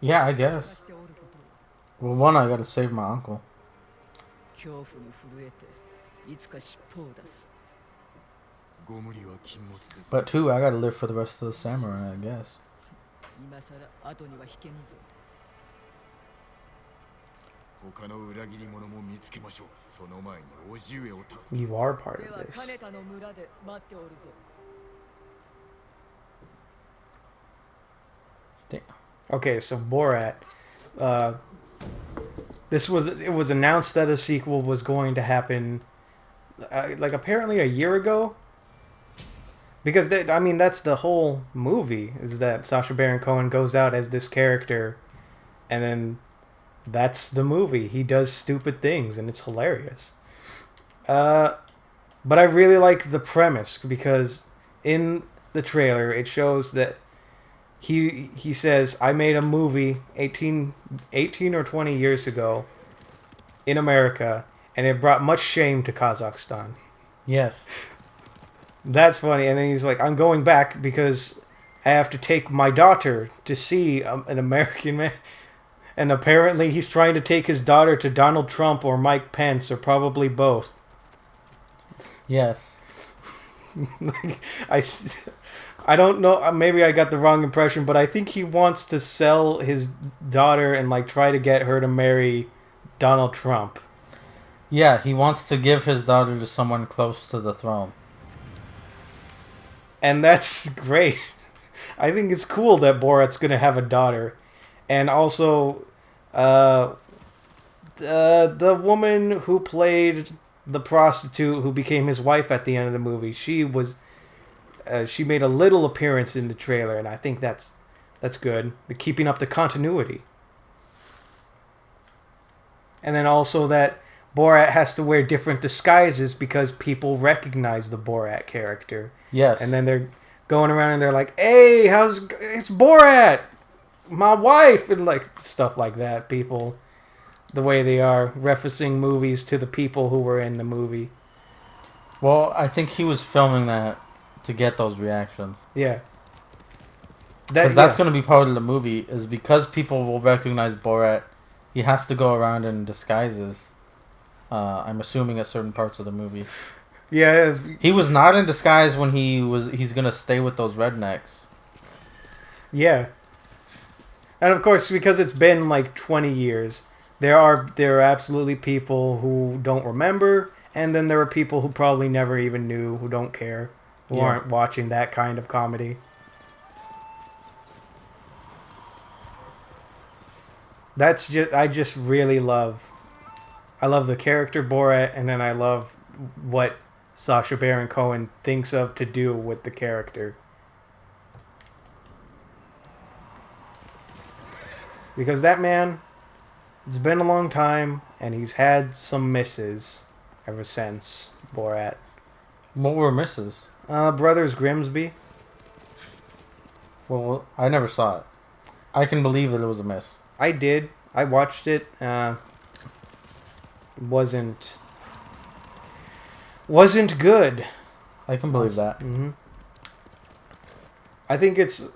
Yeah, I guess. Well, one, I gotta save my uncle. But two, I gotta live for the rest of the samurai, I guess. You are part of this. Damn. Okay, so Borat. It was announced that a sequel was going to happen, apparently a year ago. Because that's the whole movie, is that Sacha Baron Cohen goes out as this character, and then that's the movie. He does stupid things, and it's hilarious. But I really like the premise, because in the trailer, it shows that he says, I made a movie 18 or 20 years ago in America, and it brought much shame to Kazakhstan. Yes. That's funny. And then he's like, I'm going back because I have to take my daughter to see an American man. And apparently he's trying to take his daughter to Donald Trump or Mike Pence, or probably both. Yes. I don't know. Maybe I got the wrong impression, but I think he wants to sell his daughter and try to get her to marry Donald Trump. Yeah, he wants to give his daughter to someone close to the throne. And that's great. I think it's cool that Borat's going to have a daughter. And also, the woman who played the prostitute who became his wife at the end of the movie, she made a little appearance in the trailer, and I think that's good. They're keeping up the continuity. And then also that Borat has to wear different disguises because people recognize the Borat character. Yes. And then they're going around and they're like, hey, it's Borat! My wife! And stuff like that. People, the way they are, referencing movies to the people who were in the movie. Well, I think he was filming that to get those reactions. Yeah. Because that's going to be part of the movie, is because people will recognize Borat, he has to go around in disguises. I'm assuming at certain parts of the movie. Yeah. He was not in disguise when he's going to stay with those rednecks. Yeah. And of course, because it's been like 20 years, there are absolutely people who don't remember, and then there are people who probably never even knew, who don't care, who aren't watching that kind of comedy. I just really love the character Borat, and then I love what Sacha Baron Cohen thinks of to do with the character. Because that man, it's been a long time, and he's had some misses ever since Borat. What were misses? Brothers Grimsby. Well, I never saw it. I can believe that it was a miss. I did. I watched it. Wasn't good. I can believe that. Mm-hmm. I think it's...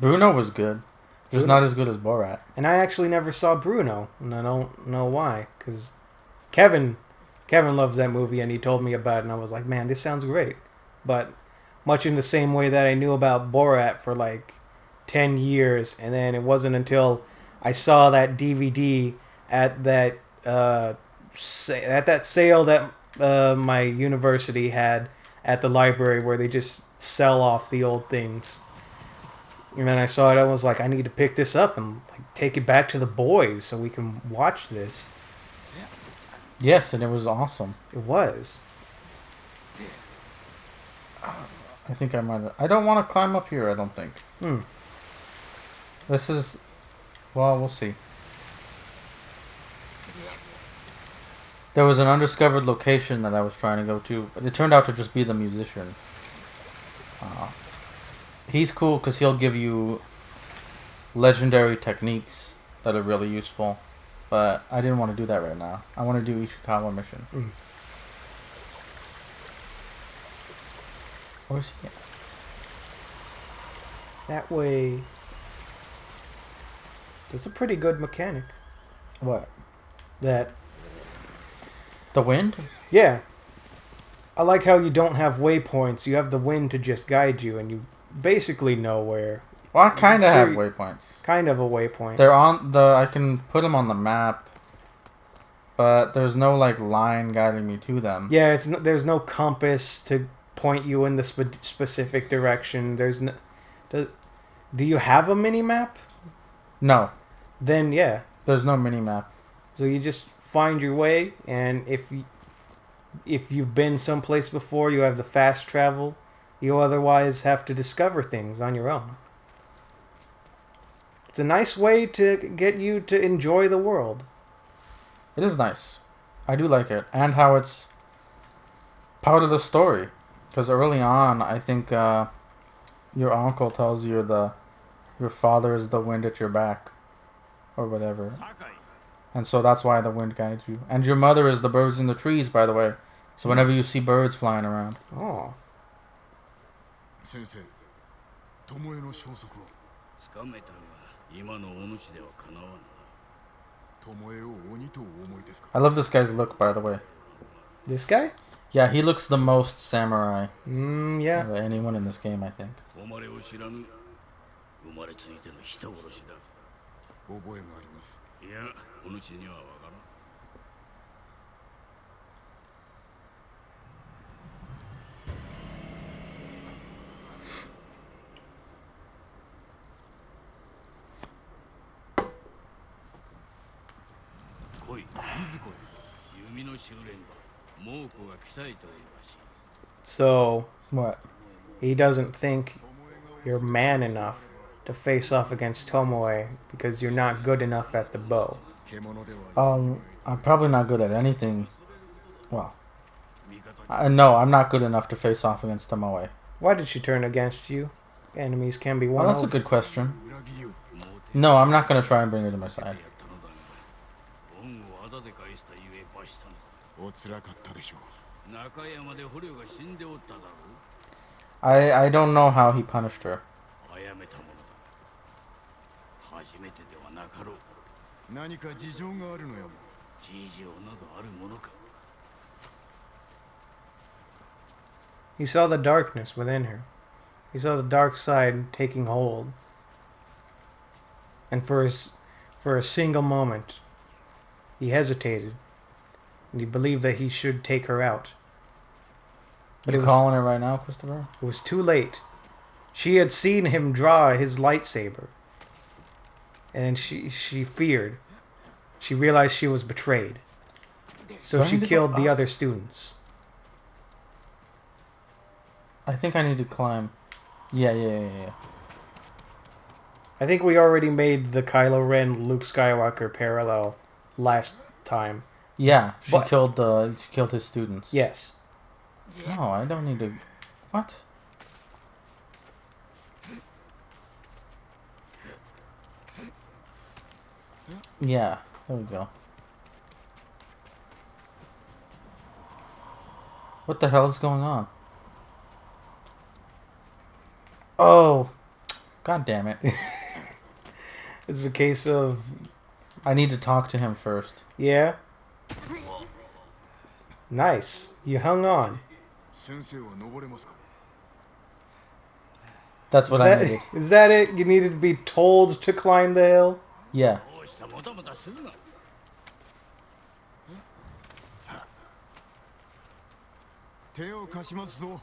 Bruno was good. Just not as good as Borat. And I actually never saw Bruno, and I don't know why. Because Kevin loves that movie, and he told me about it, and I was like, man, this sounds great. But much in the same way that I knew about Borat for like 10 years, and then it wasn't until I saw that DVD at that sale that my university had at the library, where they just sell off the old things. And then I saw it, I was like, I need to pick this up and like take it back to the boys so we can watch this. Yes, and it was awesome. It was. I think I might have... I don't want to climb up here, I don't think. This is... Well, we'll see. There was an undiscovered location that I was trying to go to, but it turned out to just be the musician. He's cool because he'll give you legendary techniques that are really useful, but I didn't want to do that right now. I want to do Ishikawa mission. Where's he at? That way... That's a pretty good mechanic. What? That... The wind? Yeah. I like how you don't have waypoints. You have the wind to just guide you, and you basically know where. Well, I kind of have waypoints. Kind of a waypoint. They're on the... I can put them on the map, but there's no, like, line guiding me to them. Yeah, there's no compass to point you in the specific direction. There's no... Do you have a mini-map? No. Then, yeah. There's no mini-map. So you just find your way, and if you've been someplace before, you have the fast travel. You otherwise have to discover things on your own. It's a nice way to get you to enjoy the world. It is nice. I do like it. And how it's part of the story. Because early on, I think your uncle tells you your father is the wind at your back. Or whatever. And so that's why the wind guides you. And your mother is the birds in the trees, by the way. So whenever you see birds flying around. Oh. 先生、巴の消息を。つかめたが今のお主ではかなわんな。巴を鬼とお思いですか。 I love this guy's look, by the way. This guy? Yeah, he looks the most samurai. Yeah. Of anyone in this game, I think. 誉れを知らぬ生まれついての人殺しだ。覚えがあります。いや、お主にはわからん。来い、いずこへ。弓の修練だ。猛虎が鍛えておるらしい。 So, What? he doesn't think you're man enough to face off against Tomoe because you're not good enough at the bow. I'm probably not good at anything. Well, no, I'm not good enough to face off against Tomoe. Why did she turn against you? Enemies can be won Well, that's a over. good question. No, I'm not going to try and bring her to my side. 恩をあだで返したゆえ罰したのだ。おつらかったでしょう。中山で捕虜が死んでおっただろう。 I don't know how he punished her. 殺めたものだ。初めてではなかろう。何か事情があるのやも。事情などあるものか。 He saw the darkness within her. He saw the dark side taking hold. And for a single moment, he hesitated. And he believed that he should take her out. But You calling it right now, Christopher? it was too late. She had seen him draw his lightsaber. And she feared. She realized she was betrayed. So she killed the other students. I think I need to climb. Yeah. I think we already made the Kylo Ren Luke Skywalker parallel last time. Yeah, she But- killed his students. Yes. No, I don't need to. What? Yeah, there we go. What the hell is going on? Oh, god damn it! It's a case of, I need to talk to him first. yeah. Nice. You hung on. 先生は登れますか。 That's what I needed. Is that it? You needed to be told to climb the hill? Yeah. どうしたもたもたするな。手を貸しますぞ。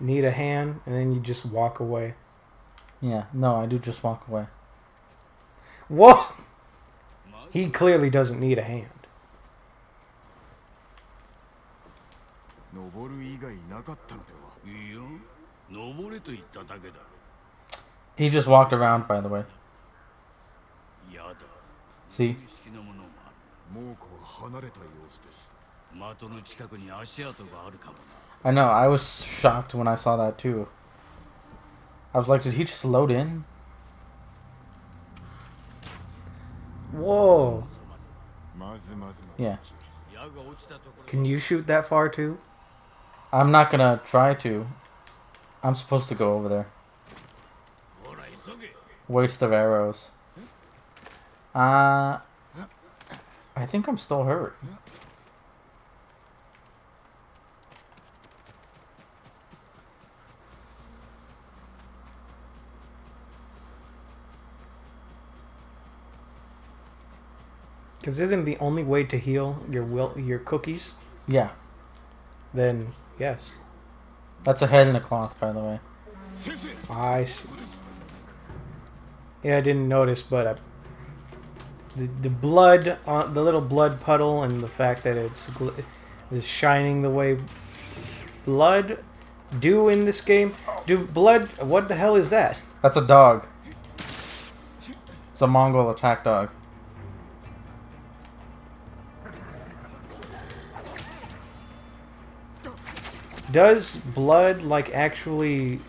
Need a hand, and then you just walk away. Yeah. No, I do just walk away. Whoa! He clearly doesn't need a hand. 登る以外なかったのでは。いいよ。登れと言っただけだ。 He just walked around, by the way. やだ。 See? 式なものもある。猛虎は離れた様子です。的の近くに足跡があるかもな。 I know. I was shocked when I saw that too. I was like, did he just load in? Whoa. まずまずの。 Yeah. 矢が落ちたところ。 Can you shoot that far too? I'm not gonna try to. I'm supposed to go over there. ほら急げ。 Waste of arrows. I think I'm still hurt. Because isn't the only way to heal your cookies? Yeah. Then yes. That's a head in a cloth, by the way. 先生。 I see. Yeah, I didn't notice, but the blood, the little blood puddle, and the fact that is shining the way blood do in this game. Do blood? What the hell is that? That's a dog. It's a Mongol attack dog. Does blood like actually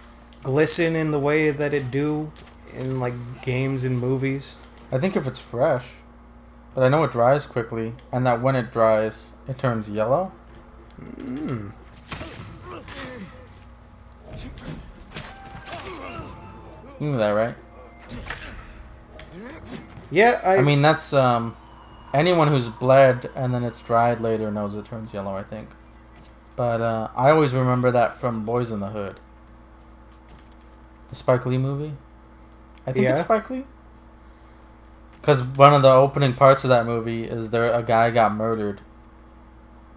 glisten in the way that it do in like games and movies? I think if it's fresh. But I know it dries quickly, and that when it dries, it turns yellow. Mm. You knew that, right? Yeah, I mean, that's, anyone who's bled and then it's dried later knows it turns yellow, I think. But, I always remember that from Boys in the Hood. The Spike Lee movie? I think it's Yeah. Spike Lee? Because one of the opening parts of that movie is a guy got murdered.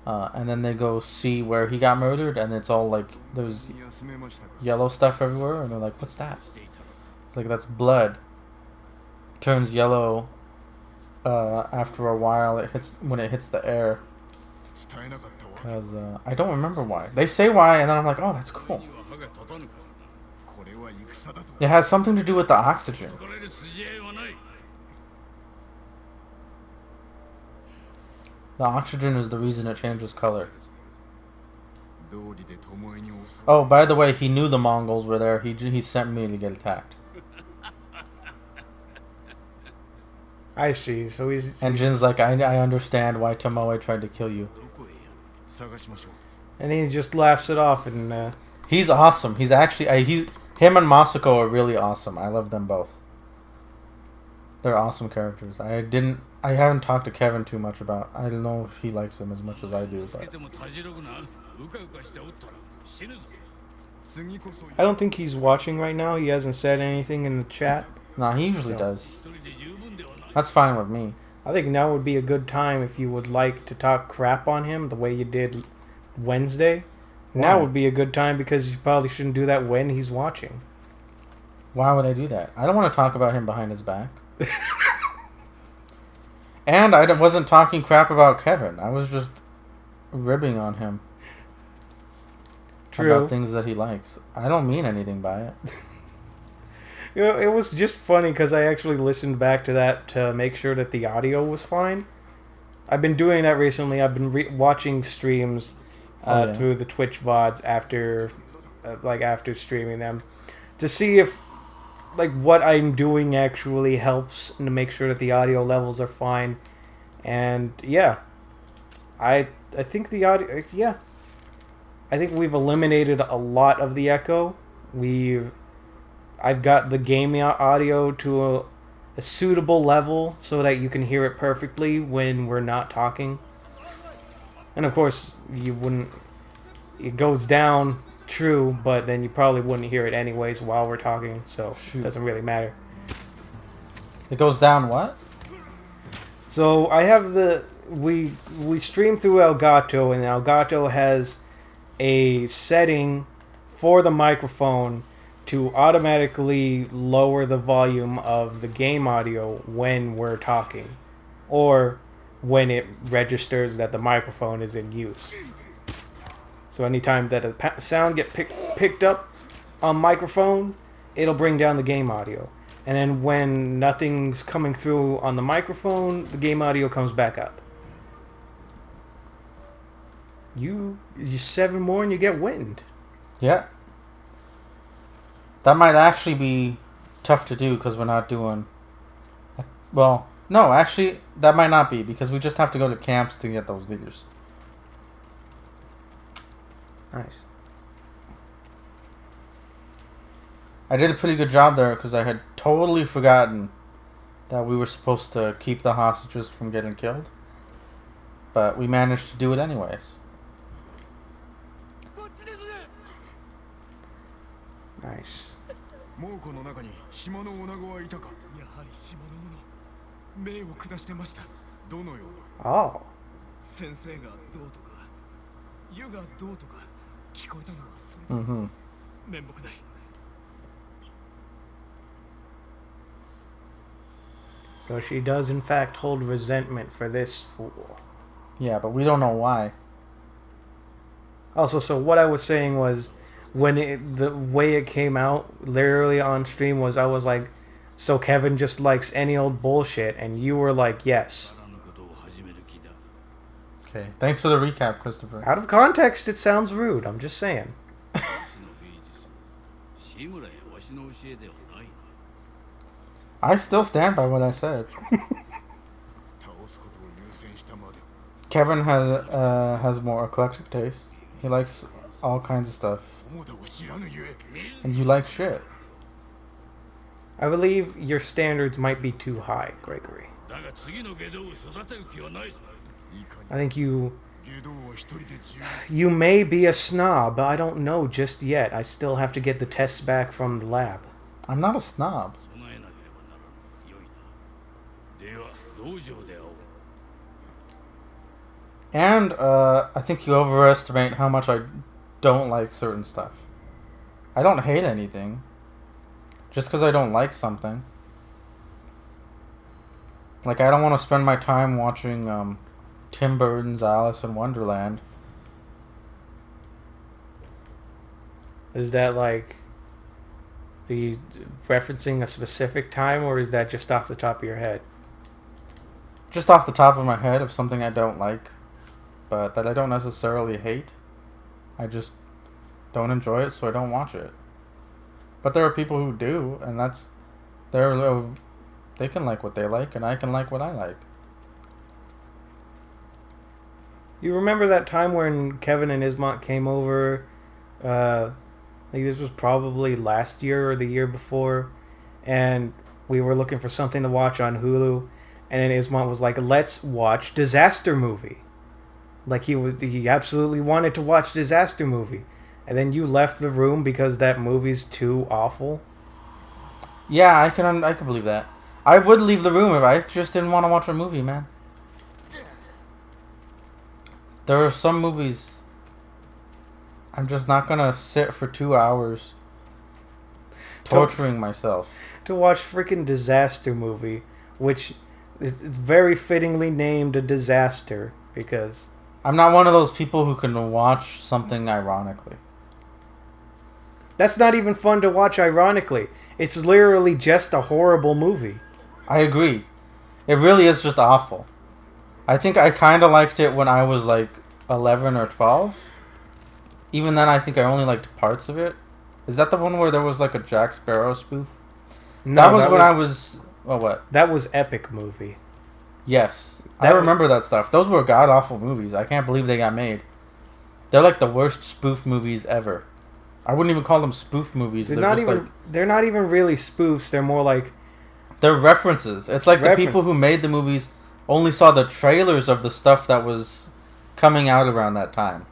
And then they go see where he got murdered, and it's all like, there's 休めましたか。 yellow stuff everywhere, and they're like, what's that? It's like, that's blood. Turns yellow after a while. When it hits the air. 伝えなかったわ。 Because I don't remember why. They say why, and then I'm like, oh, that's cool. には歯が立たぬからこれは戦だと。 It has something to do with the oxygen. な。これる筋合いはない。 The oxygen is the reason it changes color. 道理で巴に襲う。 Oh, by the way, he knew the Mongols were there. He sent me to get attacked. I see. So he's And Jin's like, I understand why Tomoe tried to kill you. どこへやる。探しましょう。 and he just laughs it off and He's awesome. He's actually Him and Masako are really awesome. I love them both. They're awesome characters. I haven't talked to Kevin too much about. I don't know if he likes them as much as I do, but I don't think he's watching right now. He hasn't said anything in the chat. nah, he usually does. That's fine with me. I think now would be a good time if you would like to talk crap on him the way you did Wednesday. Now Why? would be a good time because you probably shouldn't do that when he's watching. Why would I do that? I don't want to talk about him behind his back. And I wasn't talking crap about Kevin. I was just ribbing on him. True. About things that he likes. I don't mean anything by it. You know, it was just funny because I actually listened back to that to make sure that the audio was fine. I've been doing that recently. I've been watching streams through the Twitch VODs after streaming them to see if what I'm doing actually helps and to make sure that the audio levels are fine. And yeah, I think the audio, yeah, I think we've eliminated a lot of the echo. I've got the gaming audio to a suitable level so that you can hear it perfectly when we're not talking. And of course, it goes down, true, but then you probably wouldn't hear it anyways while we're talking, so it doesn't really matter. It goes down what? So I have we stream through Elgato, and Elgato has a setting for the microphone to automatically lower the volume of the game audio when we're talking, or when it registers that the microphone is in use. So anytime that a sound get picked up on microphone, it'll bring down the game audio. And then when nothing's coming through on the microphone, the game audio comes back up. You 7 more and you get wind. Yeah. That might actually be tough to do because we're not doing... Well, no, actually, that might not be because we just have to go to camps to get those leaders. Nice. I did a pretty good job there because I had totally forgotten that we were supposed to keep the hostages from getting killed. But we managed to do it anyways. Nice. 猛虎の中に島の女子はいたか。やはり島の者命を下してました。どのよう Oh. 先生がどうとか湯がどうとか聞こえたのはそれで、面目ない。 So she does in fact hold resentment for this fool. Yeah, but we don't know why. Also, so what I was saying was, the way it came out, literally on stream, was I was like, so Kevin just likes any old bullshit, and you were like, yes. Okay, thanks for the recap, Christopher. Out of context, it sounds rude. I'm just saying. I still stand by what I said. 倒すことを優先したまで。 Kevin has more eclectic taste. He likes all kinds of stuff. 友田を知らぬゆえ。 And you like shit. I believe your standards might be too high, Gregory. だが次の下道を育てる気はないぞ。 いかに I think 下道は一人で十分。 you may be a snob, but I don't know just yet. I still have to get the tests back from the lab. I'm not a snob. 備えなければならん。よいな。では道場で会おう。 And I think you overestimate how much I don't like certain stuff. I don't hate anything. Just because I don't like something. Like, I don't want to spend my time watching Tim Burton's Alice in Wonderland. Is that like the referencing a specific time, or is that just off the top of your head? Just off the top of my head of something I don't like. But that I don't necessarily hate. I just don't enjoy it, so I don't watch it. But there are people who do, and they can like what they like, and I can like what I like. You remember that time when Kevin and Ismont came over Like this was probably last year or the year before, and we were looking for something to watch on Hulu, and then Ismont was like, "Let's watch Disaster Movie." Like he absolutely wanted to watch Disaster Movie, and then you left the room because that movie's too awful. Yeah, I can believe that. I would leave the room if I just didn't want to watch a movie, man. There are some movies I'm just not gonna sit for 2 hours torturing myself to watch freaking Disaster Movie, which it's very fittingly named a disaster because I'm not one of those people who can watch something ironically. that's not even fun to watch ironically. It's literally just a horrible movie. I agree. It really is just awful. I think I kind of liked it when I was like 11 or 12. Even then, I think I only liked parts of it. Is that the one where there was like a Jack Sparrow spoof? No, that was when I was... Oh, what? That was Epic Movie. Yes. I remember that stuff. Those were god-awful movies. I can't believe they got made. They're like the worst spoof movies ever. I wouldn't even call them spoof movies. They're not even really spoofs. They're more like... They're references. It's like the people who made the movies only saw the trailers of the stuff that was coming out around that time.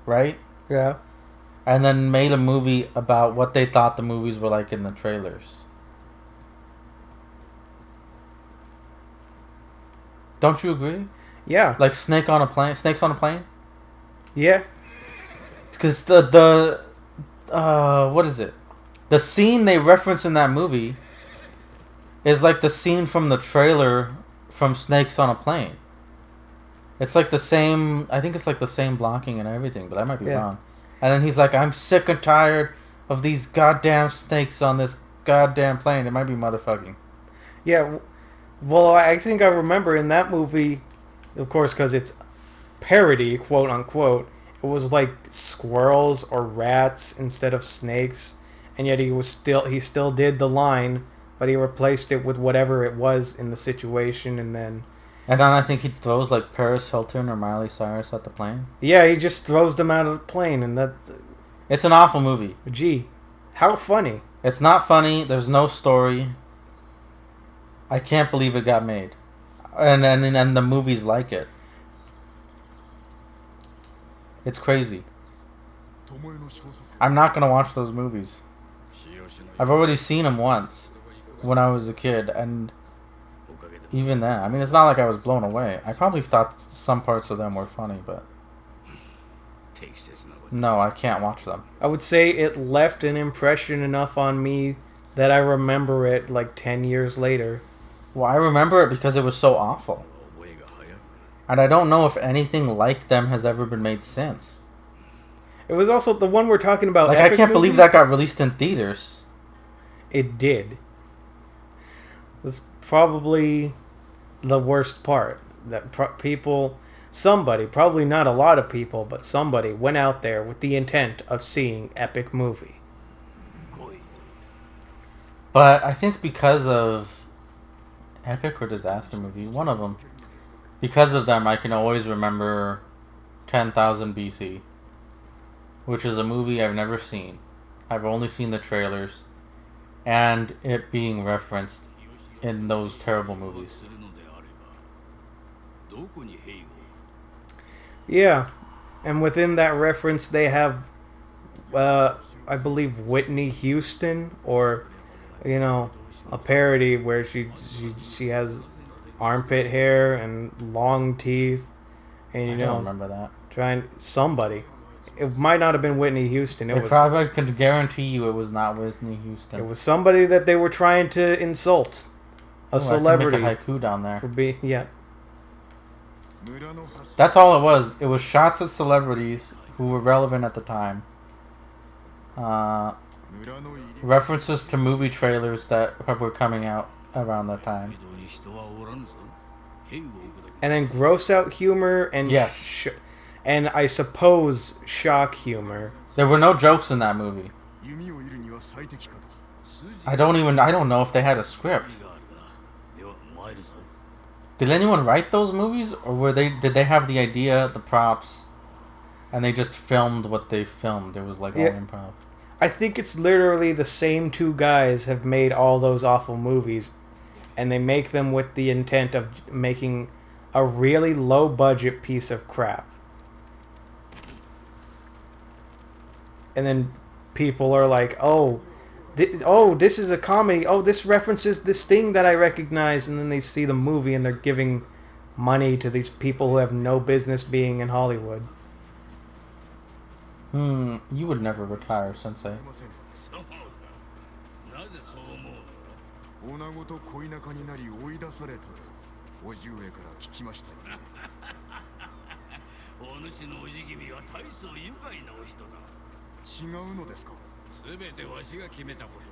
Right? Yeah. And then made a movie about what they thought the movies were like in the trailers. Don't you agree? Yeah. Like Snakes on a Plane? Yeah. Because what is it? The scene they reference in that movie is like the scene from the trailer from Snakes on a Plane. It's like the same... I think it's like the same blocking and everything, but I might be wrong. And then he's like, I'm sick and tired of these goddamn snakes on this goddamn plane. It might be motherfucking. Yeah. Well, I think I remember in that movie, of course, because it's parody, quote unquote, it was like squirrels or rats instead of snakes. And yet he still did the line, but he replaced it with whatever it was in the situation, and then... And then I think he throws like Paris Hilton or Miley Cyrus at the plane. Yeah, he just throws them out of the plane, and that... It's an awful movie. Gee, how funny. It's not funny. There's no story. I can't believe it got made. And the movies like it. It's crazy. I'm not going to watch those movies. I've already seen them once when I was a kid, and... Even then, I mean, it's not like I was blown away. I probably thought some parts of them were funny, but... No, I can't watch them. I would say it left an impression enough on me that I remember it like 10 years later. Well, I remember it because it was so awful. And I don't know if anything like them has ever been made since. It was also the one we're talking about. Like, I can't believe that got released in theaters. It did. That's probably the worst part. That somebody, probably not a lot of people, but somebody went out there with the intent of seeing Epic Movie. But I think because of Epic or Disaster Movie, one of them, because of them, I can always remember 10,000 BC, which is a movie I've never seen. I've only seen the trailers, and it being referenced in those terrible movies. Yeah, and within that reference, they have, I believe, Whitney Houston, or, a parody where she has armpit hair and long teeth, and I don't remember that. Somebody. It might not have been Whitney Houston. I probably could guarantee you it was not Whitney Houston. It was somebody that they were trying to insult. A celebrity. I can make a haiku down there. Yeah. That's all it was. It was shots at celebrities who were relevant at the time. References to movie trailers that were coming out around that time. And then gross out humor and yes, and I suppose shock humor. There were no jokes in that movie. I don't know if they had a script. Did anyone write those movies, or did they have the idea, the props, and they just filmed what they filmed? It was like all improv. I think it's literally the same two guys have made all those awful movies, and they make them with the intent of making a really low budget piece of crap. And then people are like, "Oh, this is a comedy. Oh, this references this thing that I recognize." And then they see the movie and they're giving money to these people who have no business being in Hollywood. You would never retire, Sensei. そうだ。なぜそう思うのだ。女子と恋仲になり追い出されたと叔父上から聞きましたよ。お主のおじ君は大層愉快なお人だ。違うのですか。すべてわしが決めたこと。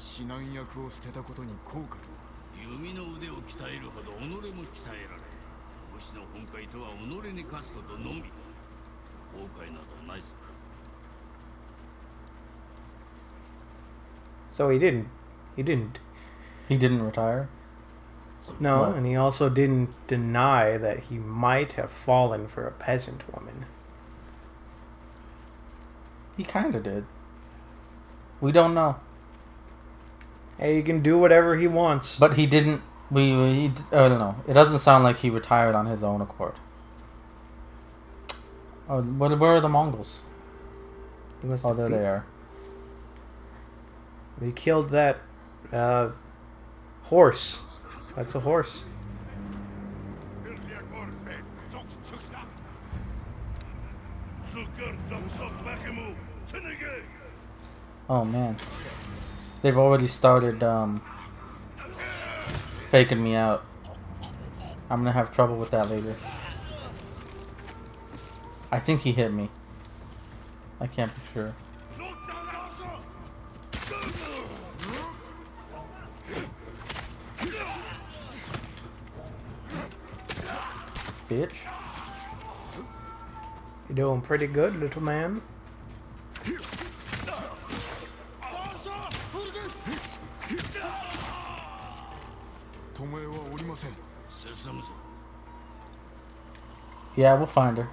指南役を捨てたことに後悔は。弓の腕を鍛えるほど己も鍛えられ、武士の本懐とは己に勝つことのみ。後悔などないぞ。So he didn't. He didn't retire? No, What? and he also didn't deny that he might have fallen for a peasant woman. He kinda did. We don't know. Hey, he can do whatever he wants. But he didn't... I don't know. It doesn't sound like he retired on his own accord. Oh, where are the Mongols? He must Oh, have there they are. They killed that horse. That's a horse. Oh, man. They've already started faking me out. I'm gonna have trouble with that later. I think he hit me. I can't be sure. Bitch. You're doing pretty good, little man. Tomoe はおりません。進むぞ。Yeah, we'll find her.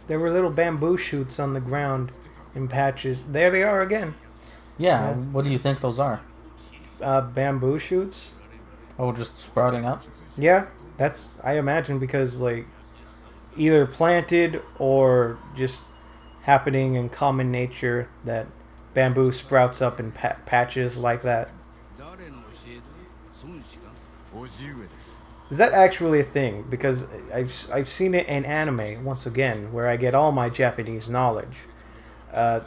There were little bamboo shoots on the ground in patches. There they are again. Yeah, what do you think those are? Bamboo shoots? Oh, just sprouting up? Yeah, that's, I imagine, because, like, either planted or just happening in common nature that bamboo sprouts up in patches like that. Is that actually a thing? Because I've seen it in anime, once again, where I get all my Japanese knowledge.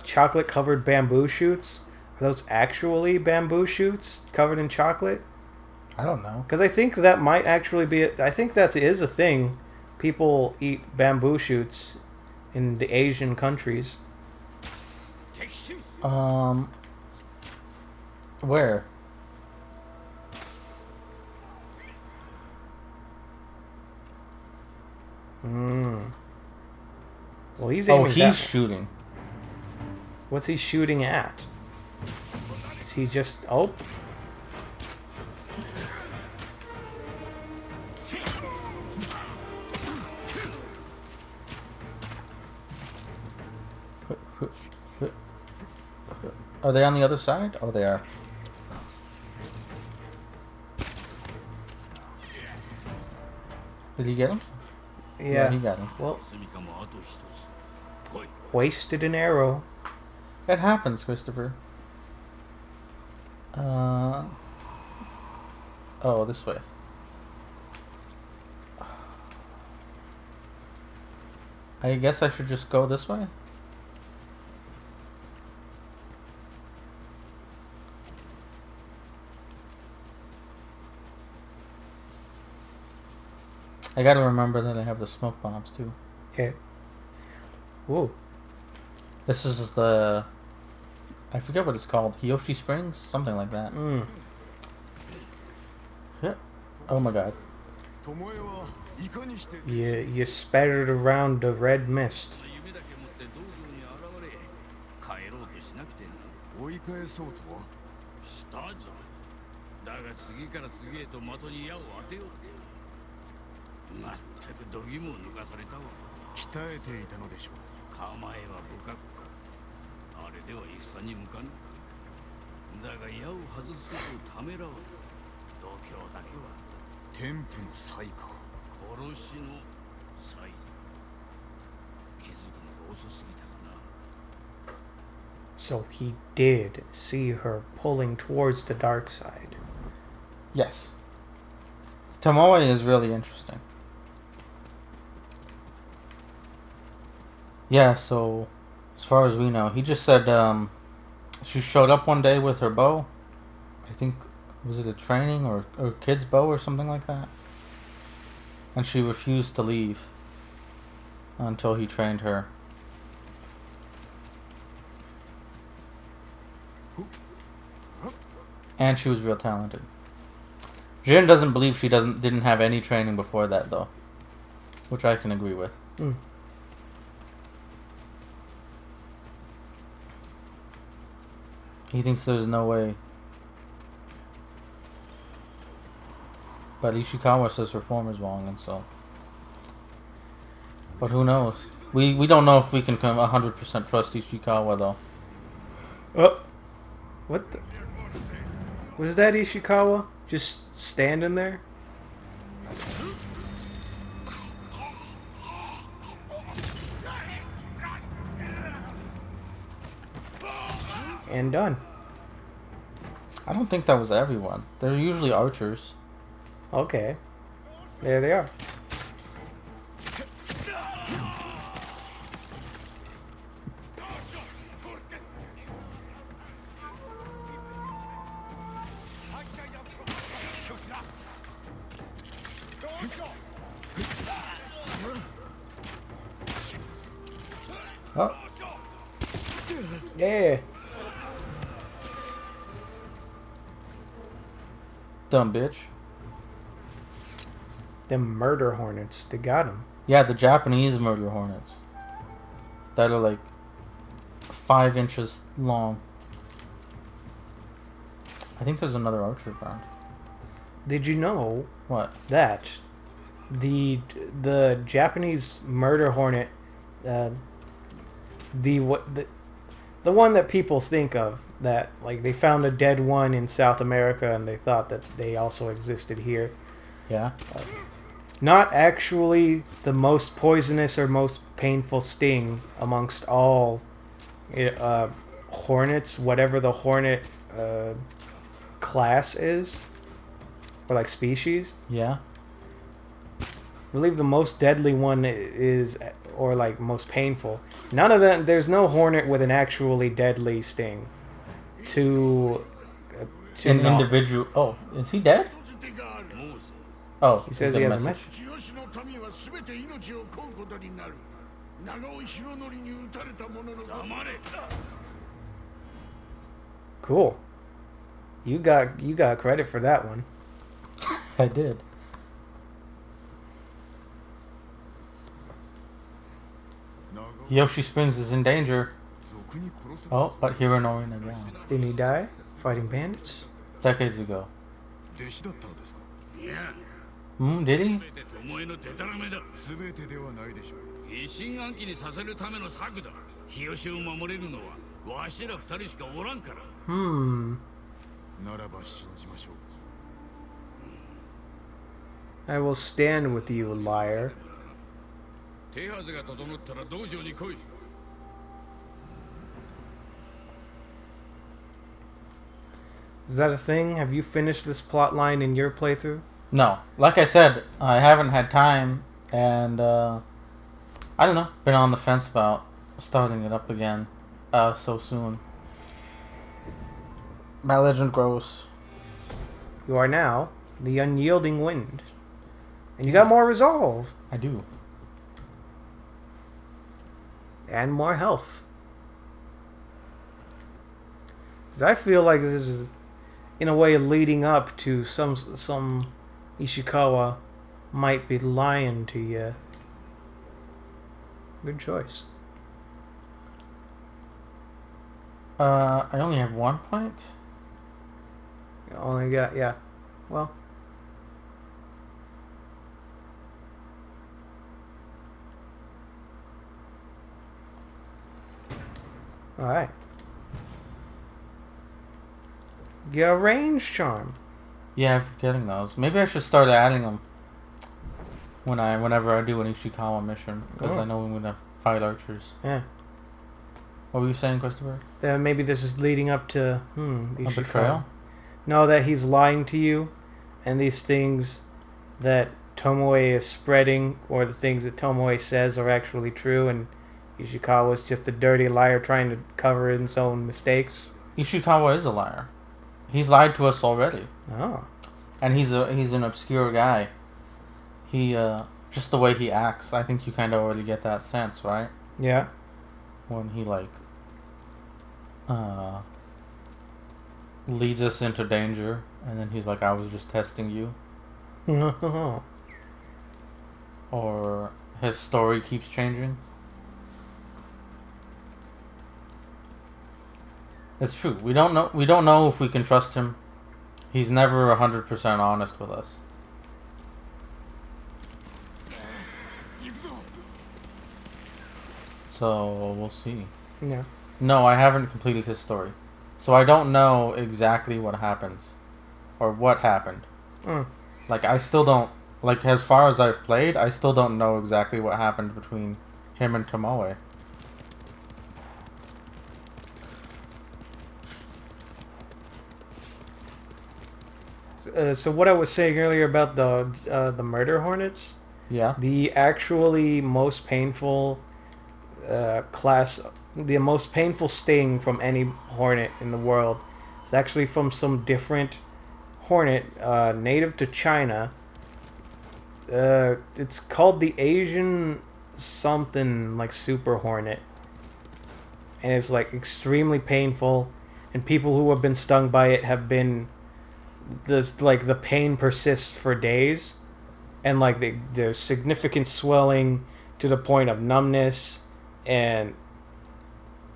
Chocolate-covered bamboo shoots? Are those actually bamboo shoots covered in chocolate? I don't know. Because I think that might actually be... I think that is a thing. People eat bamboo shoots in the Asian countries. Where? Well, he's aiming he's shooting. What's he shooting at? Is he just... Oh. Are they on the other side? Oh, they are. Did he get him? Yeah. He got him. Well, wasted an arrow. It happens, Christopher. Oh, this way. I guess I should just go this way? I gotta remember that I have the smoke bombs too. Okay. Whoa. This is the... I forget what it's called. Hiyoshi Springs? Something like that. Yeah. Oh my god. You spattered around the red mist. まったく度肝を抜かされたわ。鍛えていたのでしょう。構えは不覚か。あれでは戦に向かぬ。だが矢を外すことをためらわぬ。度胸だけはあった。天賦の才か。殺しの才。気づくのが遅すぎたかな。 So he did see her pulling towards the dark side. Yes. Tomoe is really interesting. Yeah, so as far as we know, he just said she showed up one day with her bow. I think, was it a training or kid's bow or something like that? And she refused to leave until he trained her. And she was real talented. Jin doesn't believe she didn't have any training before that though, which I can agree with. Mm. He thinks there's no way. But Ishikawa says her form is wrong, and so. But who knows? We don't know if we can 100% trust Ishikawa though. Oh, what the? Was that Ishikawa just standing there? And done. I don't think that was everyone. They're usually archers. Okay. There they are. Oh, Yeah. dumb bitch. Them murder hornets. They got him. Yeah, the Japanese murder hornets. That are like 5 inches long. I think there's another archer around. Did you know What? that the Japanese murder hornet, the one that people think of, that like they found a dead one in South America and they thought that they also existed here. Yeah? Not actually the most poisonous or most painful sting amongst all hornets, whatever the hornet class is, or like species. Yeah? I believe the most deadly one is, or like most painful. None of them. There's no hornet with an actually deadly sting. To An not- individual. Oh, is he dead? 手がある。もうそう。 Oh, He says he's he got has a message. message. 清の民は全て命を乞うことになる。長尾博則に撃たれた者の黙れ。 Cool. You got credit for that one. I did. Yoshi Springs is in danger. 賊に殺す Oh, but Hironori is around. Didn't he die fighting bandits? Decades ago. 弟子だったのですか。いや、 Did he? 全て巴のデタラメだ。全てではないでしょう。疑心暗鬼にさせるための策だ。日吉を守れるのはわしら二人しかおらんから。ならば信じましょう。 I will stand with you, liar. 手はずが整ったら道場に来い。 Is that a thing? Have you finished this plot line in your playthrough? No. Like I said, I haven't had time, and I don't know. Been on the fence about starting it up again so soon. My legend grows. You are now the unyielding wind. And you got more resolve. I do. And more health. 'Cause I feel like this is, in a way, leading up to some Ishikawa might be lying to you. Good choice. I only have 1 point. You only got, yeah. Well, Alright. Get a range charm. Yeah, I'm getting those. Maybe I should start adding them whenever I do an Ishikawa mission, because I know I'm gonna fight archers. Yeah. What were you saying, Christopher? That maybe this is leading up to A Ishikawa. betrayal? No, that he's lying to you, and these things that Tomoe is spreading, or the things that Tomoe says are actually true, and Ishikawa is just a dirty liar trying to cover his own mistakes. Ishikawa is a liar. He's lied to us already. Oh. And he's an obscure guy. He just the way he acts, I think you kind of already get that sense, right? Yeah. When he leads us into danger, and then he's like, "I was just testing you," or his story keeps changing. It's true. We don't know if we can trust him. He's never 100% honest with us. So we'll see. Yeah. No, I haven't completed his story, so I don't know exactly what happens, or what happened. Like, I still don't, like, as far as I've played, I still don't know exactly what happened between him and Tomoe. So what I was saying earlier about the murder hornets, Yeah. the actually most painful the most painful sting from any hornet in the world is actually from some different hornet native to China. It's called the Asian something, like super hornet, and it's like extremely painful, and people who have been stung by it have been the pain persists for days, and like there's significant swelling to the point of numbness, and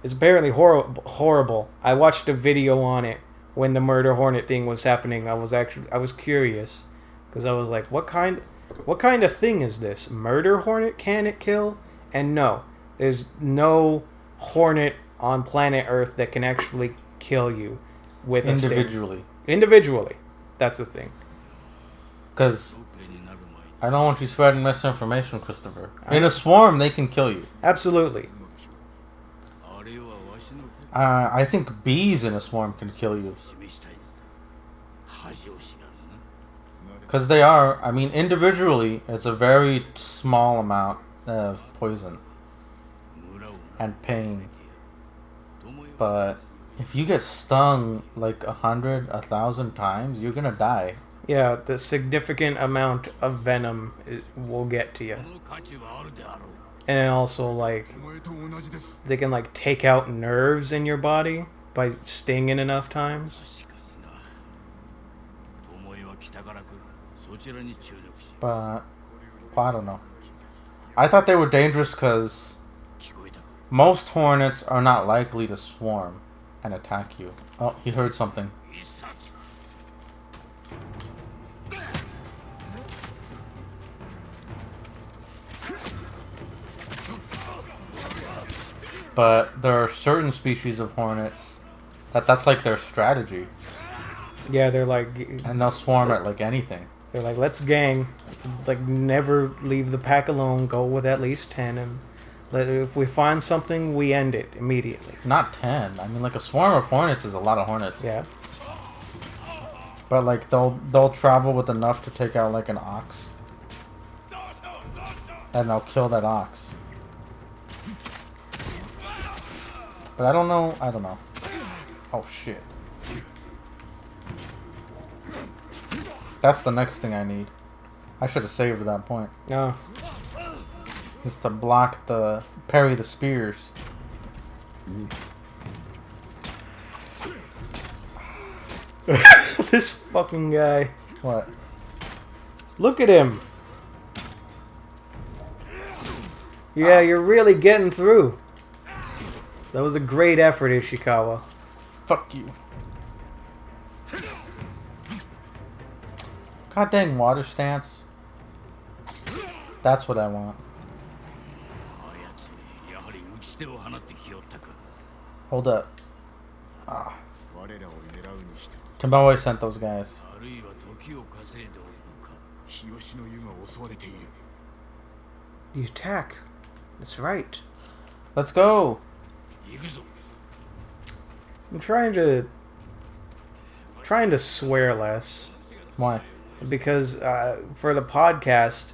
it's apparently horrible. I watched a video on it when the murder hornet thing was happening. I was curious, because I was like, what kind of thing is this? Murder hornet? Can it kill? And no, there's no hornet on planet Earth that can actually kill you with a sting. Individually. That's the thing. Because I don't want you spreading misinformation, Christopher. In a swarm, they can kill you. Absolutely. I think bees in a swarm can kill you. Because they are, I mean, individually, it's a very small amount of poison and pain. But if you get stung like 100, 1,000 times, you're gonna die. Yeah, the significant amount of venom will get to you. And then also, like, they can, like, take out nerves in your body by stinging enough times. But, I don't know. I thought they were dangerous because most hornets are not likely to swarm and attack you. Oh, he heard something. But there are certain species of hornets that's like their strategy. Yeah, they're like... And they'll swarm at like anything. They're like, let's gang. Like, never leave the pack alone. Go with at least 10. And if we find something, we end it immediately. Not 10. I mean, like, a swarm of hornets is a lot of hornets. Yeah. But, like, they'll travel with enough to take out, like, an ox. And they'll kill that ox. But I don't know. Oh, shit. That's the next thing I need. I should have saved at that point. No. Just to parry the spears. This fucking guy. What? Look at him. Yeah, you're really getting through. That was a great effort, Ishikawa. Fuck you. God dang water stance. That's what I want. Hold up. Ah. 我らを狙うにしては Tomoe sent those guys. あるいは時を稼いでおるのか。日吉の湯が襲われている The attack. That's right. Let's go. 行くぞ。 I'm trying to swear less Why? because for the podcast,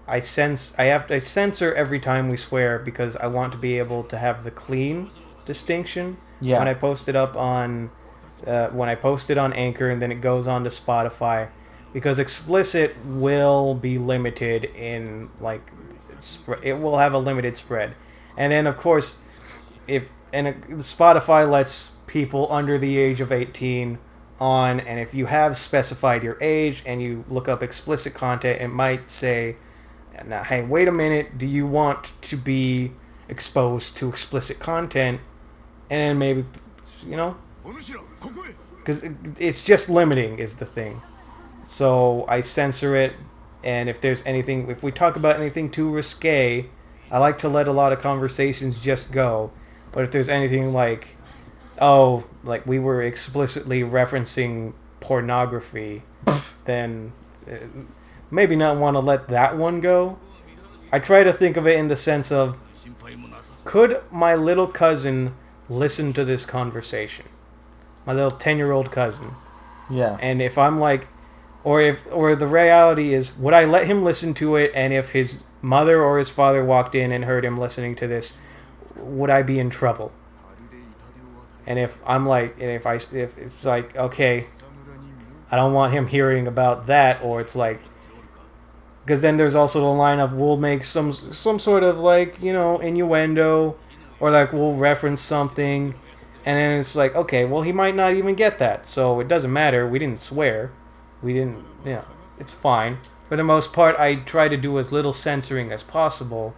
I censor every time we swear because I want to be able to have the clean distinction Yeah. when I post it up on Anchor and then it goes on to Spotify, because explicit will be limited in like it will have a limited spread, and then of course Spotify lets people under the age of 18 on, and if you have specified your age and you look up explicit content, it might say, now, hey, wait a minute, do you want to be exposed to explicit content? And maybe, you know, お主らここへ because it's just limiting is the thing. So I censor it, and if we talk about anything too risque, I like to let a lot of conversations just go. But if there's anything like, like we were explicitly referencing pornography, then maybe not want to let that one go. I try to think of it in the sense of, 心配もなさそう。 could my little cousin listen to this conversation? My little 10-year-old cousin. Yeah. And if I'm like, or the reality is, would I let him listen to it? And if his mother or his father walked in and heard him listening to this, would I be in trouble? And if I'm like, if it's like, okay, I don't want him hearing about that, or it's like, because then there's also the line of we'll make some sort of like, you know, innuendo, or like we'll reference something, and then it's like, okay, well, he might not even get that, so it doesn't matter. We didn't swear. We didn't, you know, it's fine. For the most part, I try to do as little censoring as possible.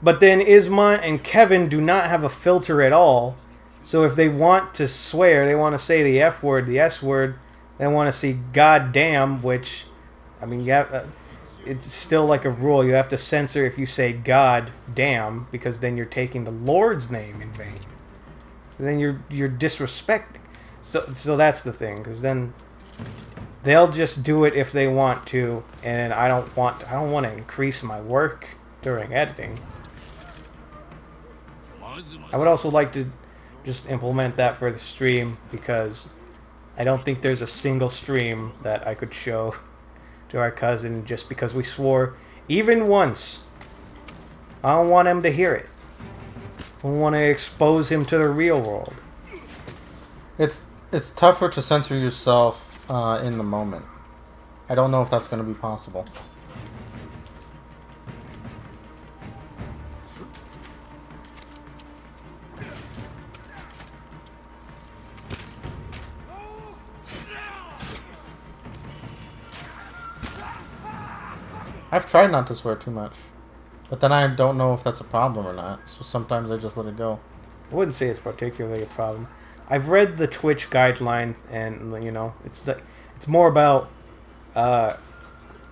But then Isma and Kevin do not have a filter at all. So if they want to swear, they want to say the F word, the S word, they want to say goddamn, which, I mean, you have, it's still like a rule. You have to censor if you say God damn, because then you're taking the Lord's name in vain. And then you're disrespecting. So that's the thing, because then they'll just do it if they want to, and I don't want to increase my work during editing. I would also like to just implement that for the stream, because I don't think there's a single stream that I could show to our cousin just because we swore even once. I don't want him to hear it. I want to expose him to the real world. It's tougher to censor yourself in the moment. I don't know if that's going to be possible. I've tried not to swear too much, but then I don't know if that's a problem or not, so sometimes I just let it go. I wouldn't say it's particularly a problem. I've read the Twitch guidelines, and you know, it's more about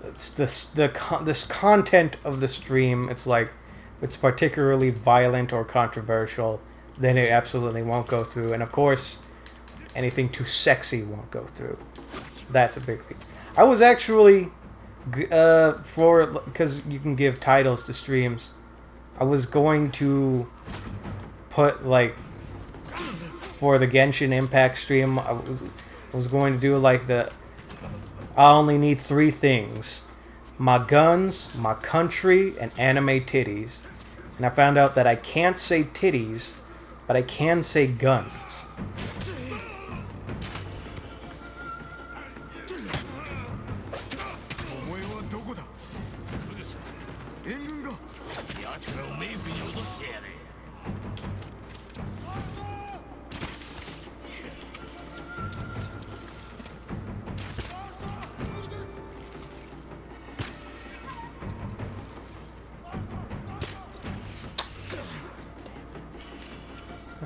it's this content of the stream. It's like if it's particularly violent or controversial, then it absolutely won't go through. And of course, anything too sexy won't go through. That's a big thing. I was actually because you can give titles to streams, I was going to put like for the Genshin Impact stream, I was going to do like I only need 3 things: my guns, my country, and anime titties. And I found out that I can't say titties, but I can say guns.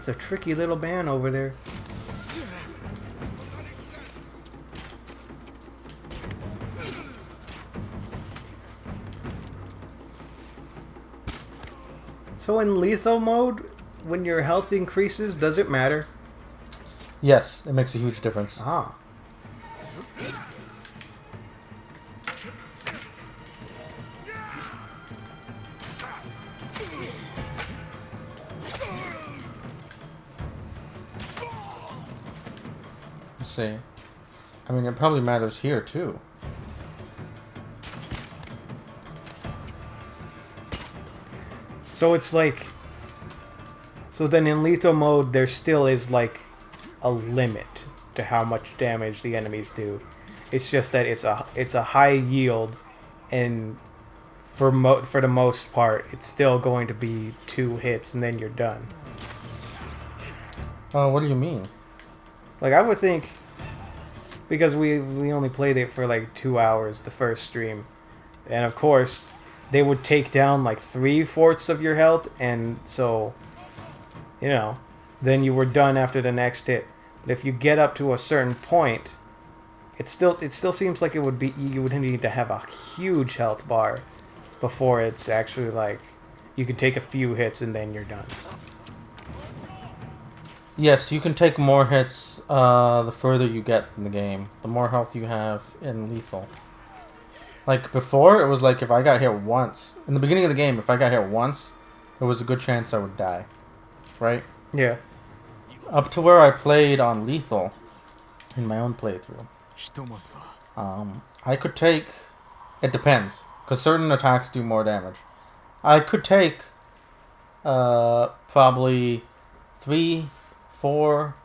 That's a tricky little man over there. So in lethal mode, when your health increases, does it matter? Yes, it makes a huge difference. Ah. Let's see. I mean, it probably matters here too. So it's like... So then in lethal mode, there still is like a limit to how much damage the enemies do. It's just that it's a high yield, and for the most part, it's still going to be 2 hits and then you're done. Oh, what do you mean? Like, I would think, because we only played it for like 2 hours the first stream, and of course they would take down like 3/4 of your health, and so, you know, then you were done after the next hit. But if you get up to a certain point, it still seems like it would be, you would need to have a huge health bar before it's actually like you can take a few hits and then you're done. Yes, you can take more hits the further you get in the game. The more health you have in lethal. Like before, it was like if I got hit once. In the beginning of the game, if I got hit once, there was a good chance I would die. Right? Yeah. Up to where I played on lethal, in my own playthrough, ひとまずは I could take... It depends. Because certain attacks do more damage. I could take probably 3, 4,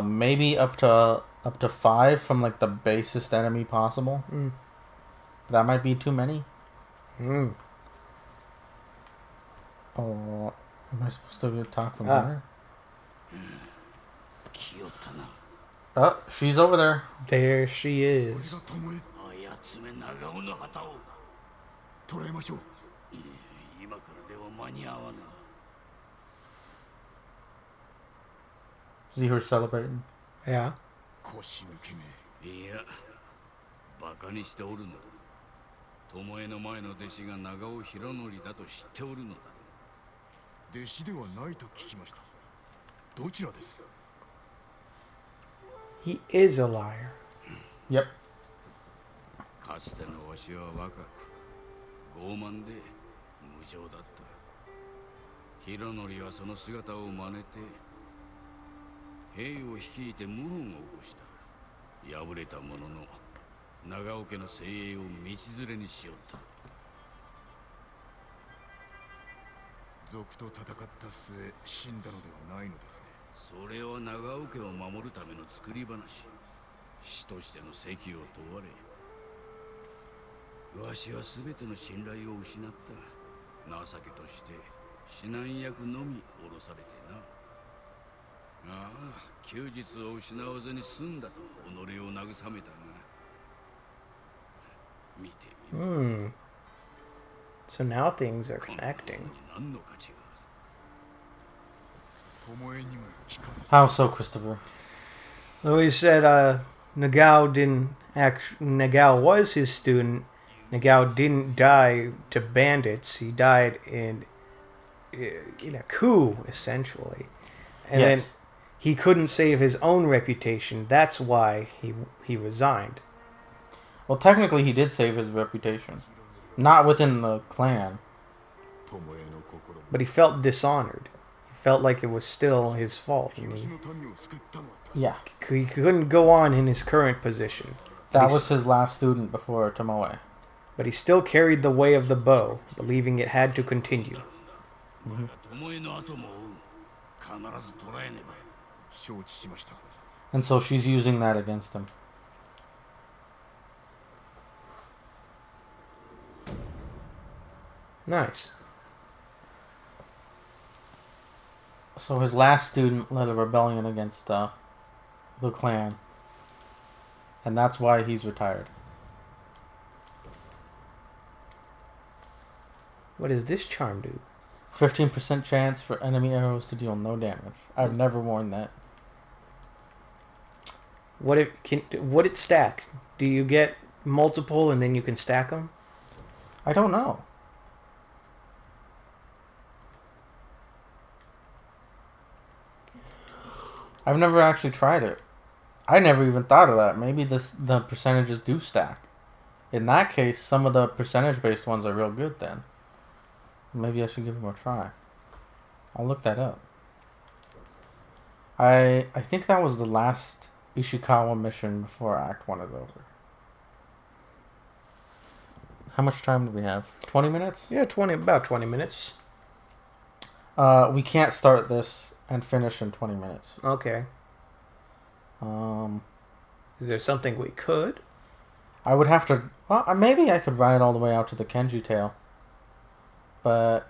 maybe up to 5 from like the basest enemy possible. That might be too many. Oh, am I supposed to talk from there? 来よったな。 Oh, she's over there. There she これ is. が巴操め長尾の旗を。捕らえましょう。今からでは間に合わぬ。 See her celebrating. Yeah. 腰抜けめ。いや、バカにしておるのだ。巴の前の弟子が長尾博則だと知っておるのだ。弟子ではないと聞きました。どちらです？ He is a liar. Yep. かつてのわしは若く、傲慢で無情だった。博則はその姿を真似て、兵を率いて謀反を起こした。敗れた者の長尾家の精鋭を道連れにしよった。賊と戦った末死んだのではないのですね。それは長尾家を守るための作り話。死としての責を問われ、わしは全ての信頼を失った。情けとして指南役のみ降ろされてな。ああ、休日を失わずに済んだと己を慰めたが、見てみろ。So now things are connecting. 何の価値が。巴にも聞かせ。 How so, Christopher? So he said Nagao didn't Nagao was his student. Nagao didn't die to bandits. He died in a coup, essentially. And then Yes. he couldn't save his own reputation. That's why he resigned. Well, technically, he did save his reputation. Not within the clan. 巴の心も But he felt dishonored. He felt like it was still his fault. And 広島の民を救ったのは Yeah. he couldn't go on in his current position. That was his last student before Tomoe. But he still carried the way of the bow, believing it had to continue. 巴の後も追う。必ず捕らえねば。承知しました。 And so she's using that against him. Nice. So his last student led a rebellion against the clan. And that's why he's retired. What does this charm do? 15% chance for enemy arrows to deal no damage. I've never worn that. Would it stack? Do you get multiple and then you can stack them? I don't know. I've never actually tried it. I never even thought of that. Maybe the percentages do stack. In that case, some of the percentage-based ones are real good then. Maybe I should give them a try. I'll look that up. I think that was the last Ishikawa mission before Act 1 is over. How much time do we have? 20 minutes? Yeah, about 20 minutes. We can't start this and finish in 20 minutes. Okay. Is there something we could? I would have to... Well, maybe I could ride all the way out to the Kenji tail. But...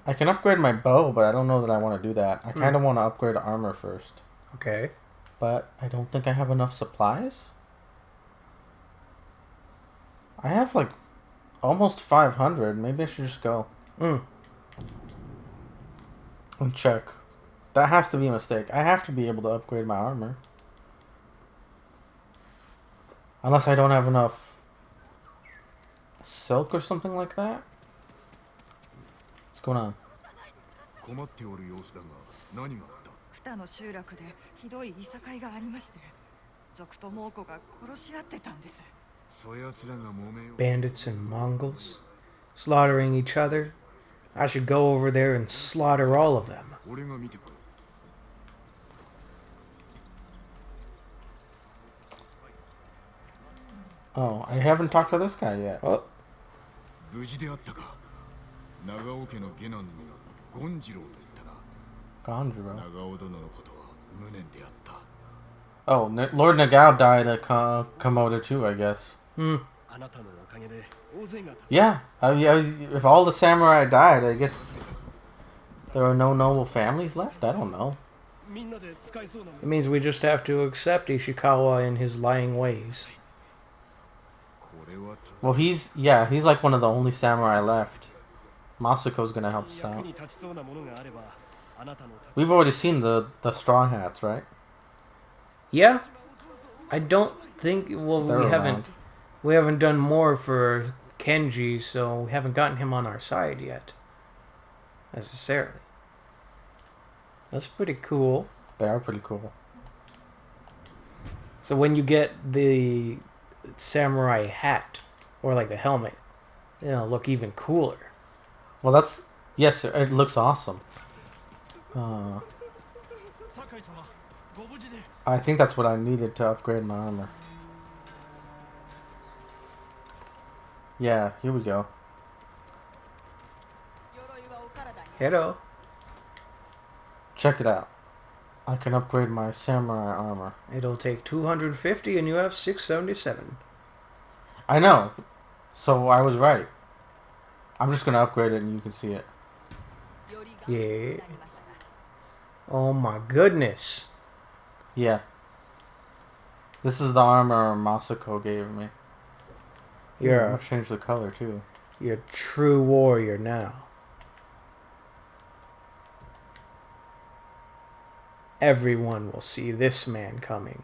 I can upgrade my bow, but I don't know that I want to do that. I kind of want to upgrade armor first. Okay. But I don't think I have enough supplies. I have like almost 500. Maybe I should just go. And check. That has to be a mistake. I have to be able to upgrade my armor. Unless I don't have enough silk or something like that. What's going on? 困っておる様子だが何があった？二の集落でひどいいさかいがありまして、族と猛虎が殺し合ってたんです。そやつらが揉めよう。 Bandits and Mongols slaughtering each other. I should go over there and slaughter all of them. 俺が見てこよう。 Oh, I haven't talked to this guy yet. Oh, 無事であったか。長尾家の下男の権次郎と言ったな。 Ganjiro. 長尾殿のことは無念であった。 Oh, Lord Nagao died at Komodo too, I guess. Yeah, if all the samurai died, I guess there are no noble families left? I don't know. it means we just have to accept Ishikawa in his lying ways. これは Well, he's like one of the only samurai left. Masako's gonna help us out. We've already seen the straw hats, right? Yeah, I don't think. Well, They're around. we haven't done more for Kenji, so we haven't gotten him on our side yet, necessarily. That's pretty cool. They are pretty cool. So when you get the samurai hat or like the helmet, it'll look even cooler. Well, yes, it looks awesome. I think that's what I needed to upgrade my armor. Yeah, here we go. Hello. Check it out. I can upgrade my samurai armor. It'll take 250 and you have 677. I know. So I was right. I'm just gonna upgrade it and you can see it. Yeah. Oh my goodness. Yeah. This is the armor Masako gave me. You're I'll change the color too. You're a true warrior now. Everyone will see this man coming,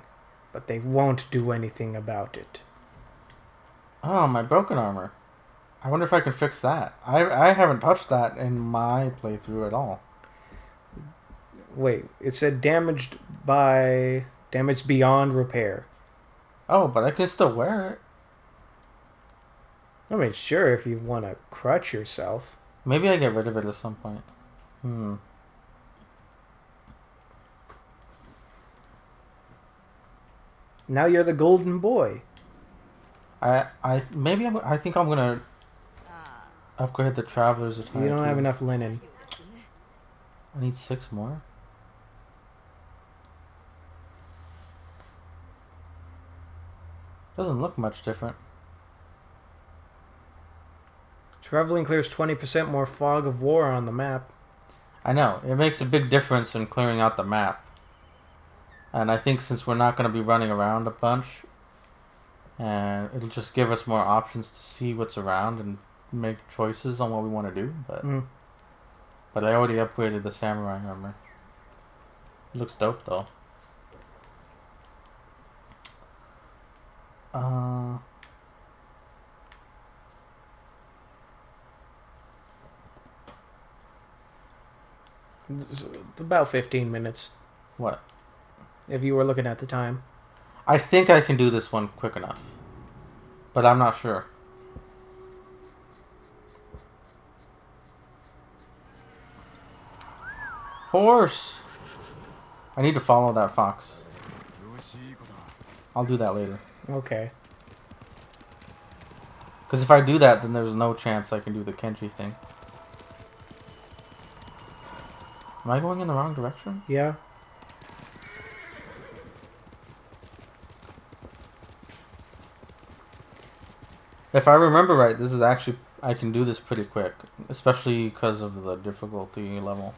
but they won't do anything about it. Oh, my broken armor. I wonder if I can fix that. I haven't touched that in my playthrough at all. Wait, it said damaged beyond repair. Oh, but I can still wear it. I mean, sure, if you want to crutch yourself. Maybe I get rid of it at some point. Now you're the golden boy. I think I'm gonna upgrade the traveler's attire. You don't have too. enough linen. I need 6 more. Doesn't look much different. Traveling clears 20% more fog of war on the map. I know. It makes a big difference in clearing out the map. And I think since we're not going to be running around a bunch, and it'll just give us more options to see what's around and make choices on what we want to do. But I already upgraded the samurai armor. It looks dope though. It's about 15 minutes. What? If you were looking at the time. I think I can do this one quick enough. But I'm not sure. Horse! I need to follow that fox. よしいい子だ I'll do that later. Okay. Because if I do that, then there's no chance I can do the Kenji thing. Am I going in the wrong direction? Yeah. If I remember right, this is actually... I can do this pretty quick. Especially because of the difficulty level.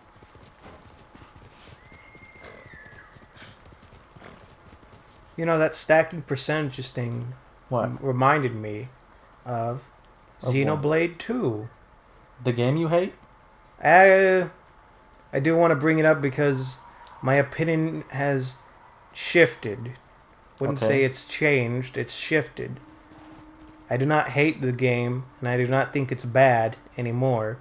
You know, that stacking percentages thing What? reminded me of Of Xenoblade 2. The game you hate? I do want to bring it up because my opinion has shifted. Wouldn't Okay. say it's changed, it's shifted. I do not hate the game, and I do not think it's bad anymore.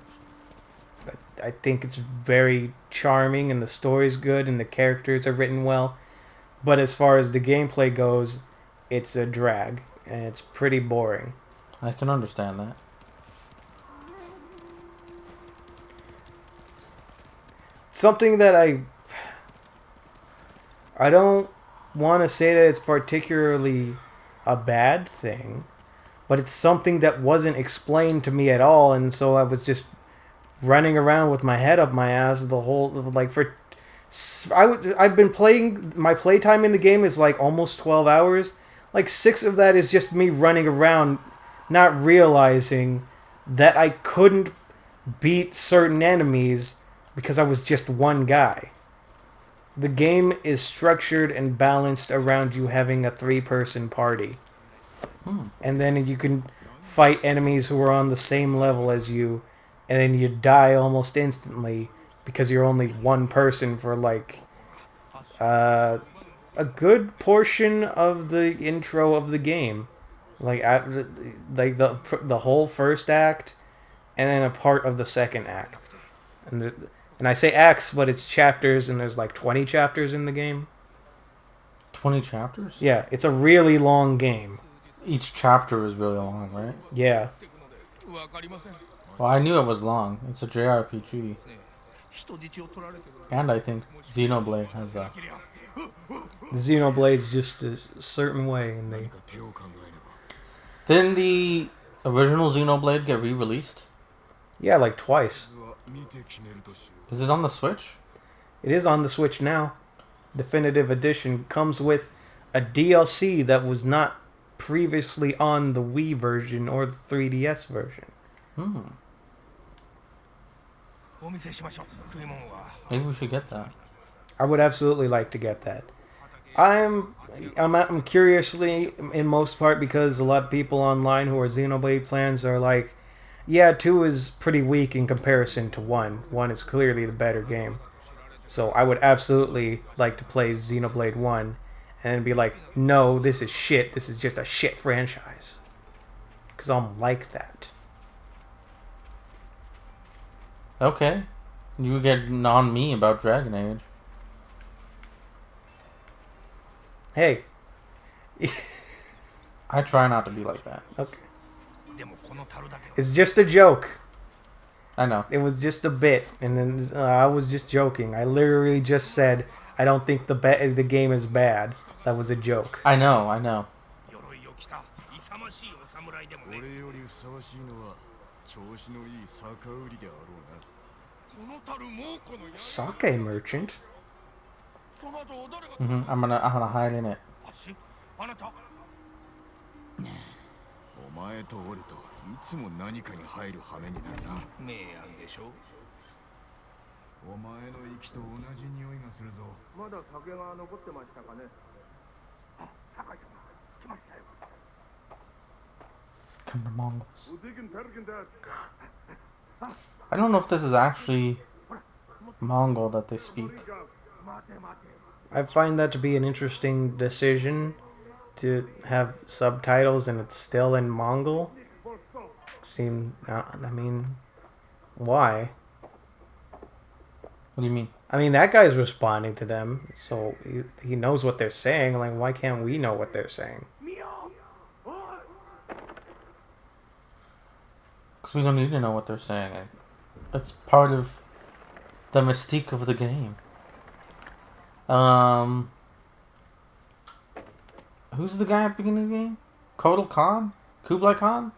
But I think it's very charming, and the story's good, and the characters are written well. But as far as the gameplay goes, it's a drag, and it's pretty boring. I can understand that. Something that I don't want to say that it's particularly a bad thing, but it's something that wasn't explained to me at all, and so I was just running around with my head up my ass the whole for. I've been playing. My playtime in the game is like almost 12 hours. Like 6 of that is just me running around, not realizing that I couldn't beat certain enemies because I was just one guy. The game is structured and balanced around you having a 3-person party. And then you can fight enemies who are on the same level as you, and then you die almost instantly because you're only one person for like a good portion of the intro of the game. Like the whole first act and then a part of the second act. And I say acts, but it's chapters, and there's like 20 chapters in the game. 20 chapters? Yeah, it's a really long game. Each chapter is really long, right? Yeah. Well, I knew it was long. It's a JRPG. And I think Xenoblade has that. The Xenoblade's just a certain way, and they... 手を考えれば Didn't the original Xenoblade get re-released? Yeah, like twice. は見て決めるとしよ Is it on the Switch? It is on the Switch now. Definitive Edition comes with a DLC that was not previously on the Wii version or the 3DS version. Maybe we should get that. I would absolutely like to get that. I'm curiously in most part because a lot of people online who are Xenoblade fans are like, yeah, 2 is pretty weak in comparison to 1. 1 is clearly the better game. So I would absolutely like to play Xenoblade 1 and be like, no, this is shit. This is just a shit franchise. Because I'm like that. Okay. You get on me about Dragon Age. Hey. I try not to be like that. Okay. It's just a joke. I know. It was just a bit, and then I was just joking. I literally just said, I don't think the game is bad. That was a joke. I know, I know. 俺よりふさわしいのは調子のいい酒売りであろうな Sake merchant? I'm gonna hide in it. お前と俺といつも何かに入る羽目になるな明暗でしょお前の息と同じ匂いがするぞまだ酒が残ってましたかね。あ、酒井様、来ましたよ。 Come to Mongols. Wo dicken Perken das? I don't know if this is actually Mongol that they speak. Mate, mate. I find that to be an interesting decision to have subtitles and it's still in Mongol. I mean, why? What do you mean? I mean, that guy's responding to them, so he knows what they're saying. Like, why can't we know what they're saying? Because we don't need to know what they're saying. It's part of the mystique of the game. Who's the guy at the beginning of the game? Kotal Khan? Kublai Khan?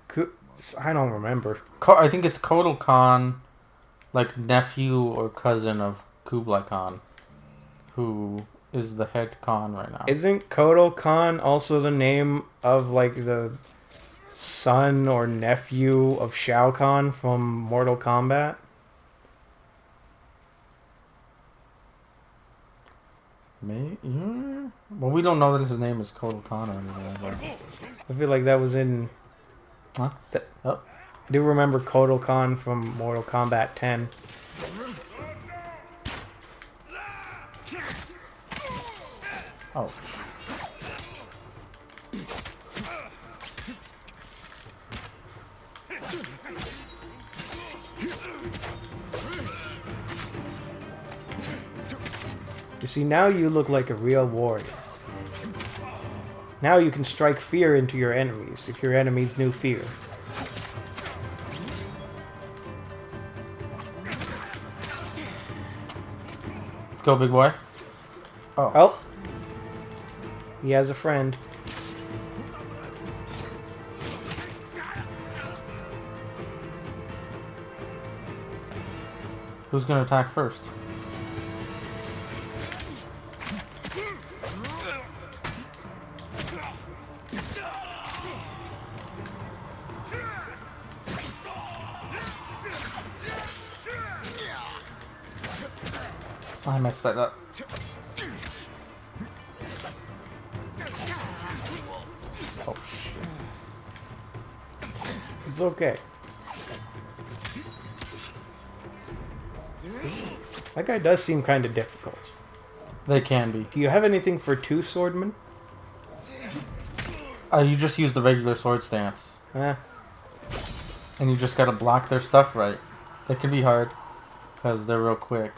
I don't remember. I think it's Kotal Khan, like nephew or cousin of Kublai Khan, who is the head Khan right now. Isn't Kotal Khan also the name of like the son or nephew of Shao Kahn from Mortal Kombat? Maybe? Yeah. Well, we don't know that his name is Kotal Khan or anything like that. I feel like that was in... Huh? Oh. I do remember Kotal Khan from Mortal Kombat 10. Oh. You see, now you look like a real warrior. Now you can strike fear into your enemies, if your enemies knew fear. Let's go, big boy. Oh. Oh. He has a friend. Who's gonna attack first? I messed that up. Oh shit. It's okay. That guy does seem kind of difficult. They can be. Do you have anything for two swordmen? You just use the regular sword stance. Eh. And you just gotta block their stuff right. It can be hard, because they're real quick.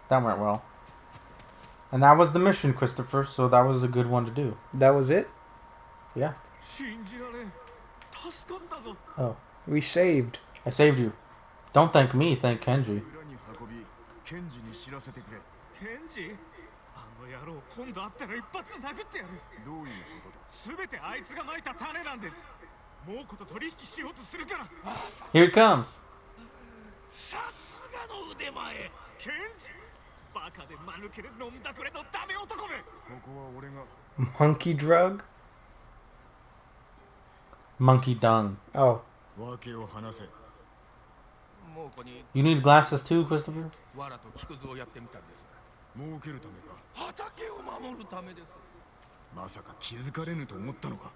That went well. And that was the mission, Christopher, so that was a good one to do. That was it? Yeah. Oh. We saved. I saved you. Don't thank me, thank Kenji. ケンジに知らせてくれ。ケンジあの野郎今度会ったら一発殴ってやる。どういうことだ。すべてあいつがまいた種なんです。猛虎と取引しようとするから。 Here it comes. さすがの腕前。ケンジバカで間抜けで飲んだくれのダメ男め。ここは俺が。Monkey drug? Monkey dung. Oh. わけを話せ。 You need glasses too, Christopher? わらと木くずをやってみたんです。儲けるためか。畑を守るためです。まさか気づかれぬと思ったのか。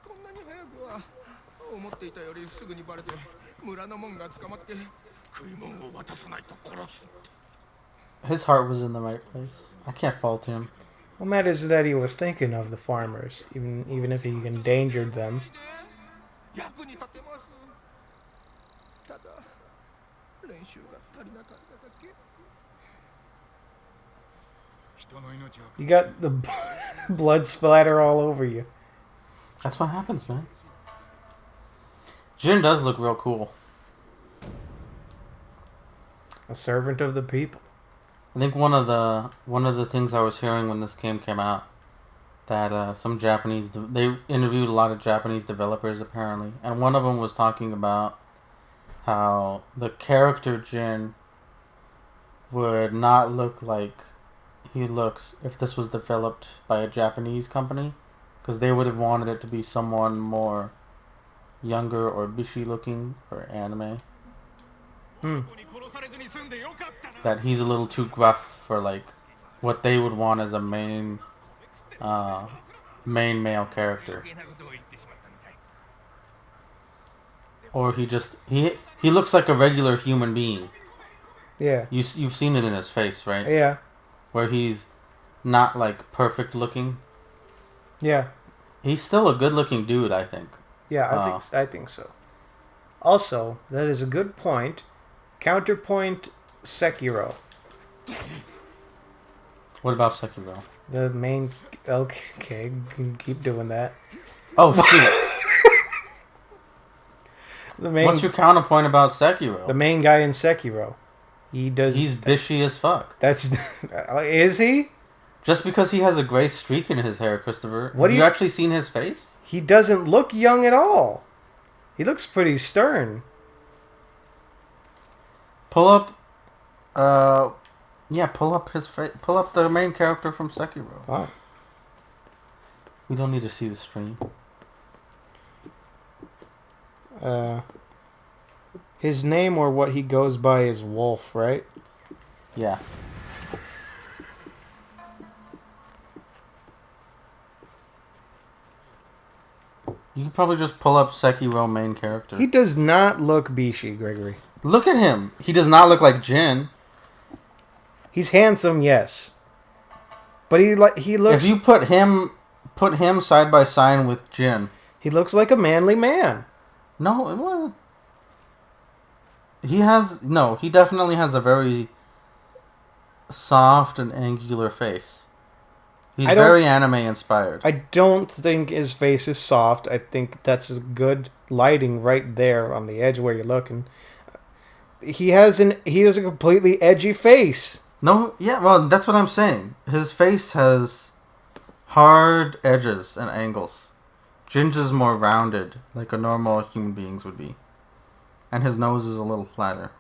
こんなに早くは思っていたよりすぐにバレて村の門が捕まって食い物を渡さないと殺す。 His heart was in the right place. I can't fault him. What matters is that he was thinking of the farmers, even if he endangered them. 役に立てます。ただ練習が足りなかっただけ。 You got the blood splatter all over you. That's what happens, man. Jin does look real cool. A servant of the people. I think one of the things I was hearing when this game came out, that some Japanese they interviewed a lot of Japanese developers apparently, and one of them was talking about how the character Jin would not look like he looks if this was developed by a Japanese company, because they would have wanted it to be someone more younger or bishi looking or anime. That he's a little too gruff for like what they would want as a main male character. Or he looks like a regular human being. Yeah. You've seen it in his face, right? Yeah. Where he's not like perfect looking. Yeah. He's still a good looking dude, I think. Yeah, I think so. Also, that is a good point. Counterpoint Sekiro. What about Sekiro? The main... Okay, keep doing that. Oh, shoot. The main, What's your counterpoint about Sekiro? the main guy in Sekiro. He's bishy as fuck. That's... Is he? Just because he has a gray streak in his hair, Christopher. What Have do you you- actually seen his face? He doesn't look young at all. He looks pretty stern. Pull up... Yeah, pull up his face. Pull up the main character from Sekiro. Oh. We don't need to see the stream. His name or what he goes by is Wolf, right? Yeah. You could probably just pull up Sekiro main character. He does not look Bishi, Gregory. Look at him. He does not look like Jin. He's handsome, yes. But he looks... If you put him side by side with Jin. He looks like a manly man. No, well, he definitely has a very soft and angular face. He's very anime inspired. I don't think his face is soft. I think that's good lighting right there on the edge where you're looking. He has a completely edgy face. No, yeah, well, that's what I'm saying. His face has hard edges and angles. Jin's is more rounded, like a normal human being's would be. And his nose is a little flatter.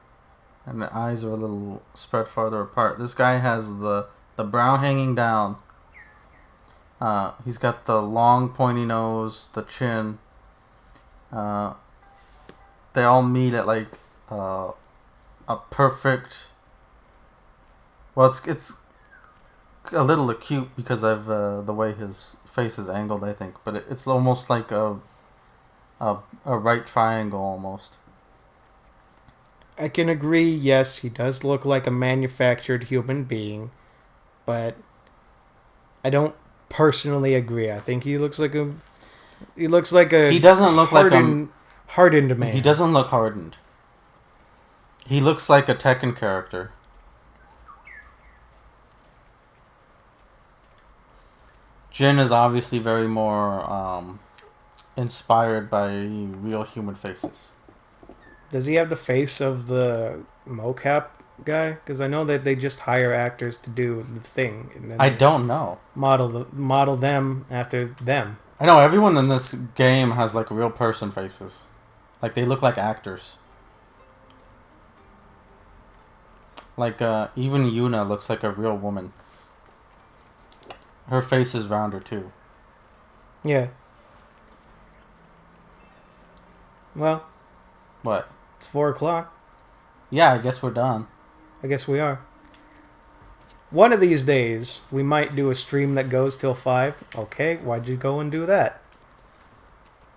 And the eyes are a little spread farther apart. This guy has the brow hanging down. He's got the long pointy nose, the chin. They all meet at like a perfect... Well, it's a little acute because of the way his face is angled, I think. But it's almost like a right triangle almost. I can agree, yes, he does look like a manufactured human being. But I don't personally agree. I think he looks like a... He doesn't look like a... Hardened man. He doesn't look hardened. He looks like a Tekken character. Jin is obviously very more inspired by real human faces. Does he have the face of the mocap guy? Because I know that they just hire actors to do the thing. And then I don't know. Model them after them. I know everyone in this game has like real person faces. Like they look like actors. Like even Yuna looks like a real woman. Her face is rounder too. Yeah. Well. What? It's 4 o'clock. Yeah, I guess we're done. I guess we are. One of these days, we might do a stream that goes till 5. Okay, why'd you go and do that?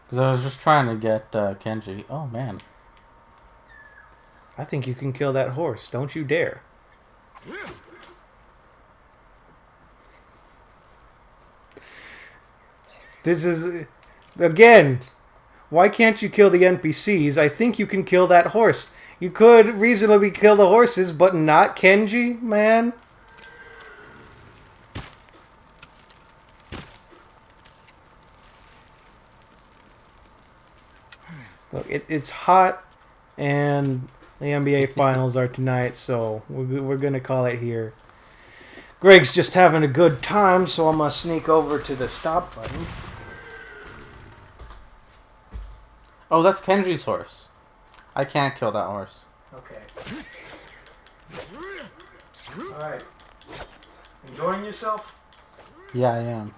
Because I was just trying to get Kenji. Oh, man. I think you can kill that horse. Don't you dare. This is... Again, why can't you kill the NPCs? I think you can kill that horse. You could reasonably kill the horses, but not Kenji, man. Look, it's hot, and the NBA Finals are tonight, so we're going to call it here. Greg's just having a good time, so I'm going to sneak over to the stop button. Oh, that's Kenji's horse. I can't kill that horse. Okay. Alright. Enjoying yourself? Yeah, I am.